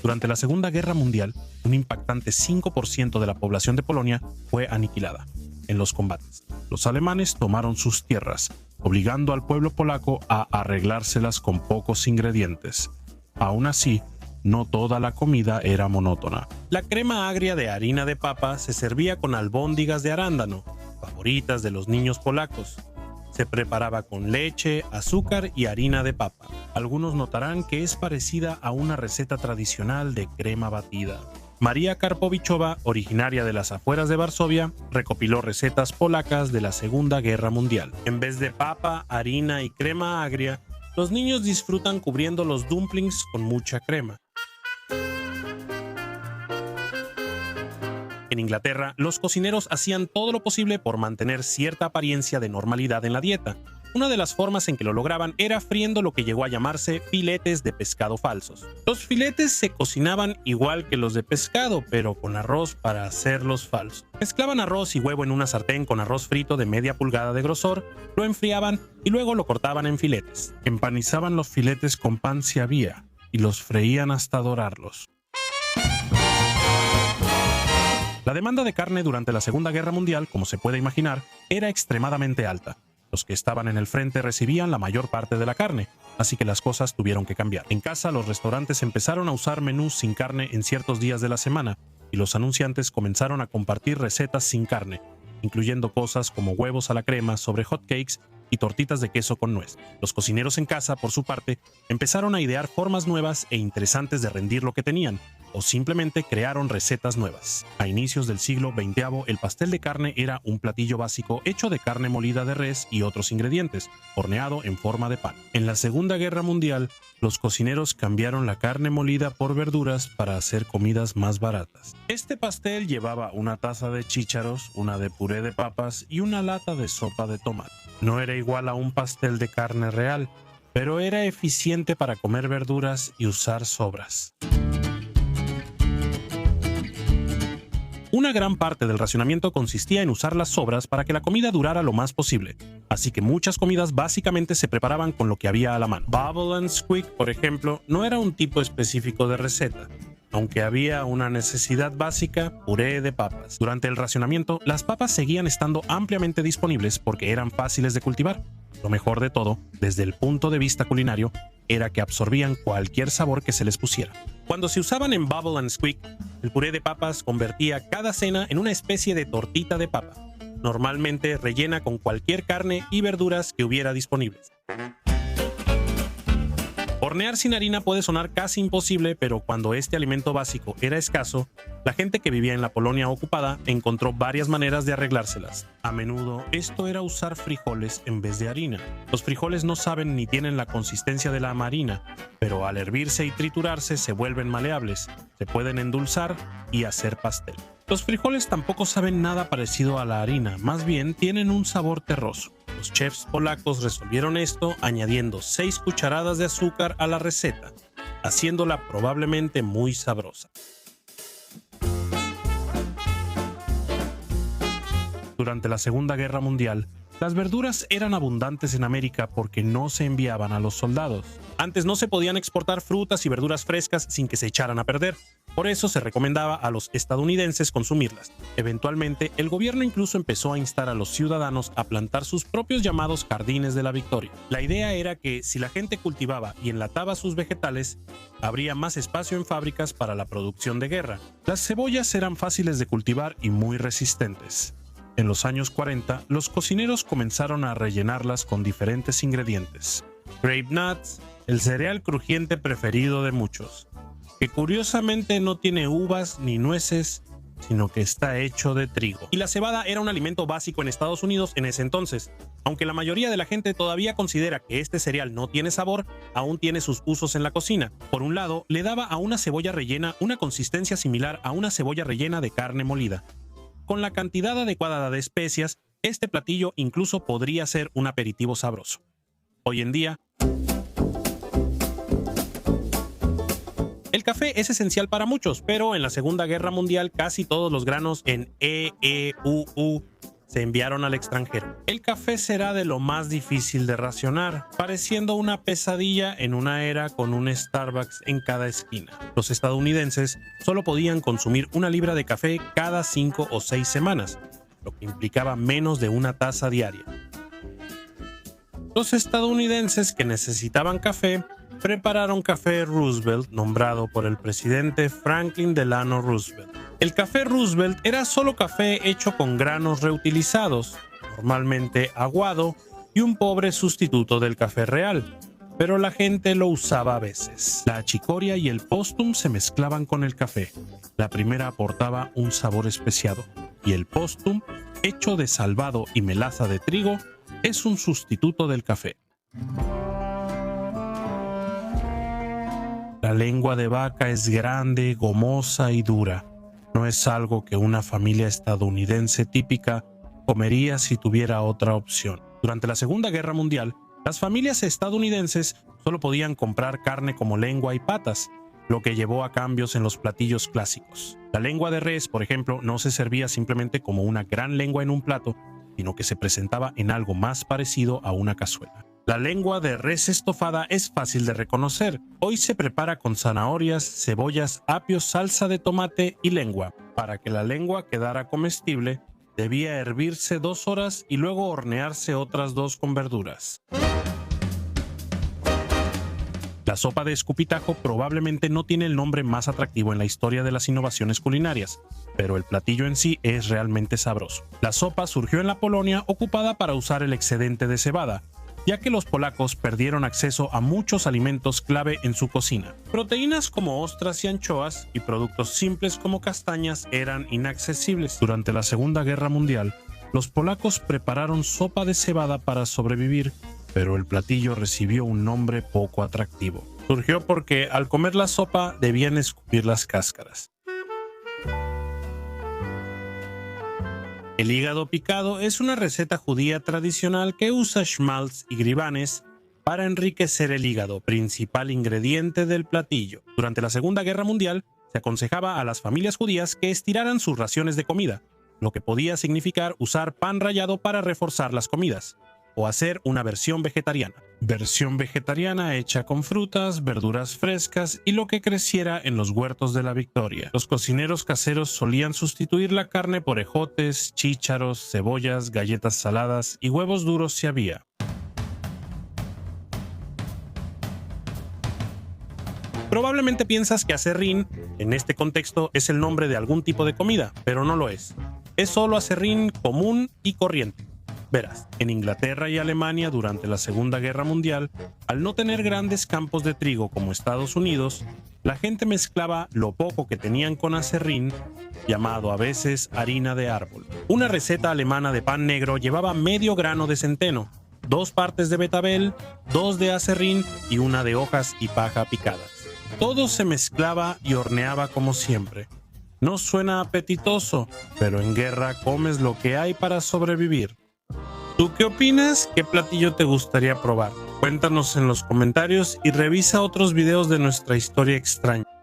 Durante la Segunda Guerra Mundial, un impactante 5% de la población de Polonia fue aniquilada en los combates. Los alemanes tomaron sus tierras, obligando al pueblo polaco a arreglárselas con pocos ingredientes. Aún así, no toda la comida era monótona. La crema agria de harina de papa se servía con albóndigas de arándano, favoritas de los niños polacos. Se preparaba con leche, azúcar y harina de papa. Algunos notarán que es parecida a una receta tradicional de crema batida. María Karpovichova, originaria de las afueras de Varsovia, recopiló recetas polacas de la Segunda Guerra Mundial. En vez de papa, harina y crema agria, los niños disfrutan cubriendo los dumplings con mucha crema. En Inglaterra, los cocineros hacían todo lo posible por mantener cierta apariencia de normalidad en la dieta. Una de las formas en que lo lograban era friendo lo que llegó a llamarse filetes de pescado falsos. Los filetes se cocinaban igual que los de pescado, pero con arroz para hacerlos falsos. Mezclaban arroz y huevo en una sartén con arroz frito de media pulgada de grosor, lo enfriaban y luego lo cortaban en filetes. Empanizaban los filetes con pan si había y los freían hasta dorarlos. La demanda de carne durante la Segunda Guerra Mundial, como se puede imaginar, era extremadamente alta. Los que estaban en el frente recibían la mayor parte de la carne, así que las cosas tuvieron que cambiar. En casa, los restaurantes empezaron a usar menús sin carne en ciertos días de la semana, y los anunciantes comenzaron a compartir recetas sin carne, incluyendo cosas como huevos a la crema sobre hotcakes y tortitas de queso con nuez. Los cocineros en casa, por su parte, empezaron a idear formas nuevas e interesantes de rendir lo que tenían, o simplemente crearon recetas nuevas. A inicios del siglo XX, el pastel de carne era un platillo básico hecho de carne molida de res y otros ingredientes, horneado en forma de pan. En la Segunda Guerra Mundial, los cocineros cambiaron la carne molida por verduras para hacer comidas más baratas. Este pastel llevaba una taza de chícharos, una de puré de papas y una lata de sopa de tomate. No era igual a un pastel de carne real, pero era eficiente para comer verduras y usar sobras. Una gran parte del racionamiento consistía en usar las sobras para que la comida durara lo más posible, así que muchas comidas básicamente se preparaban con lo que había a la mano. Bubble and Squeak, por ejemplo, no era un tipo específico de receta, aunque había una necesidad básica: puré de papas. Durante el racionamiento, las papas seguían estando ampliamente disponibles porque eran fáciles de cultivar. Lo mejor de todo, desde el punto de vista culinario, era que absorbían cualquier sabor que se les pusiera. Cuando se usaban en Bubble and Squeak, el puré de papas convertía cada cena en una especie de tortita de papa, normalmente rellena con cualquier carne y verduras que hubiera disponibles. Hornear sin harina puede sonar casi imposible, pero cuando este alimento básico era escaso, la gente que vivía en la Polonia ocupada encontró varias maneras de arreglárselas. A menudo, esto era usar frijoles en vez de harina. Los frijoles no saben ni tienen la consistencia de la harina, pero al hervirse y triturarse se vuelven maleables, se pueden endulzar y hacer pastel. Los frijoles tampoco saben nada parecido a la harina, más bien tienen un sabor terroso. Los chefs polacos resolvieron esto añadiendo 6 cucharadas de azúcar a la receta, haciéndola probablemente muy sabrosa. Durante la Segunda Guerra Mundial, las verduras eran abundantes en América porque no se enviaban a los soldados. Antes no se podían exportar frutas y verduras frescas sin que se echaran a perder. Por eso se recomendaba a los estadounidenses consumirlas. Eventualmente, el gobierno incluso empezó a instar a los ciudadanos a plantar sus propios llamados jardines de la victoria. La idea era que si la gente cultivaba y enlataba sus vegetales, habría más espacio en fábricas para la producción de guerra. Las cebollas eran fáciles de cultivar y muy resistentes. En los años 40, los cocineros comenzaron a rellenarlas con diferentes ingredientes. Grape nuts, el cereal crujiente preferido de muchos, que curiosamente no tiene uvas ni nueces, sino que está hecho de trigo. Y la cebada era un alimento básico en Estados Unidos en ese entonces. Aunque la mayoría de la gente todavía considera que este cereal no tiene sabor, aún tiene sus usos en la cocina. Por un lado, le daba a una cebolla rellena una consistencia similar a una cebolla rellena de carne molida. Con la cantidad adecuada de especias, este platillo incluso podría ser un aperitivo sabroso. Hoy en día, el café es esencial para muchos, pero en la Segunda Guerra Mundial casi todos los granos en EEUU se enviaron al extranjero. El café será de lo más difícil de racionar, pareciendo una pesadilla en una era con un Starbucks en cada esquina. Los estadounidenses solo podían consumir 1 libra de café cada 5 o 6 semanas, lo que implicaba menos de 1 taza diaria. Los estadounidenses que necesitaban café prepararon café Roosevelt, nombrado por el presidente Franklin Delano Roosevelt. El café Roosevelt era solo café hecho con granos reutilizados, normalmente aguado, y un pobre sustituto del café real, pero la gente lo usaba a veces. La achicoria y el postum se mezclaban con el café. La primera aportaba un sabor especiado, y el postum, hecho de salvado y melaza de trigo, es un sustituto del café. La lengua de vaca es grande, gomosa y dura. No es algo que una familia estadounidense típica comería si tuviera otra opción. Durante la Segunda Guerra Mundial, las familias estadounidenses solo podían comprar carne como lengua y patas, lo que llevó a cambios en los platillos clásicos. La lengua de res, por ejemplo, no se servía simplemente como una gran lengua en un plato, sino que se presentaba en algo más parecido a una cazuela. La lengua de res estofada es fácil de reconocer. Hoy se prepara con zanahorias, cebollas, apio, salsa de tomate y lengua. Para que la lengua quedara comestible, debía hervirse 2 horas y luego hornearse otras 2 con verduras. La sopa de escupitajo probablemente no tiene el nombre más atractivo en la historia de las innovaciones culinarias, pero el platillo en sí es realmente sabroso. La sopa surgió en la Polonia ocupada para usar el excedente de cebada, ya que los polacos perdieron acceso a muchos alimentos clave en su cocina. Proteínas como ostras y anchoas y productos simples como castañas eran inaccesibles. Durante la Segunda Guerra Mundial, los polacos prepararon sopa de cebada para sobrevivir, pero el platillo recibió un nombre poco atractivo. Surgió porque al comer la sopa debían escupir las cáscaras. El hígado picado es una receta judía tradicional que usa schmaltz y gribanes para enriquecer el hígado, principal ingrediente del platillo. Durante la Segunda Guerra Mundial, se aconsejaba a las familias judías que estiraran sus raciones de comida, lo que podía significar usar pan rallado para reforzar las comidas, o hacer una versión vegetariana. Versión vegetariana hecha con frutas, verduras frescas y lo que creciera en los huertos de la Victoria. Los cocineros caseros solían sustituir la carne por ejotes, chícharos, cebollas, galletas saladas y huevos duros si había. Probablemente piensas que aserrín, en este contexto, es el nombre de algún tipo de comida, pero no lo es. Es solo aserrín común y corriente. Verás, en Inglaterra y Alemania durante la Segunda Guerra Mundial, al no tener grandes campos de trigo como Estados Unidos, la gente mezclaba lo poco que tenían con aserrín, llamado a veces harina de árbol. Una receta alemana de pan negro llevaba medio grano de centeno, 2 partes de betabel, 2 de aserrín y 1 de hojas y paja picadas. Todo se mezclaba y horneaba como siempre. No suena apetitoso, pero en guerra comes lo que hay para sobrevivir. ¿Tú qué opinas? ¿Qué platillo te gustaría probar? Cuéntanos en los comentarios y revisa otros videos de nuestra historia extraña.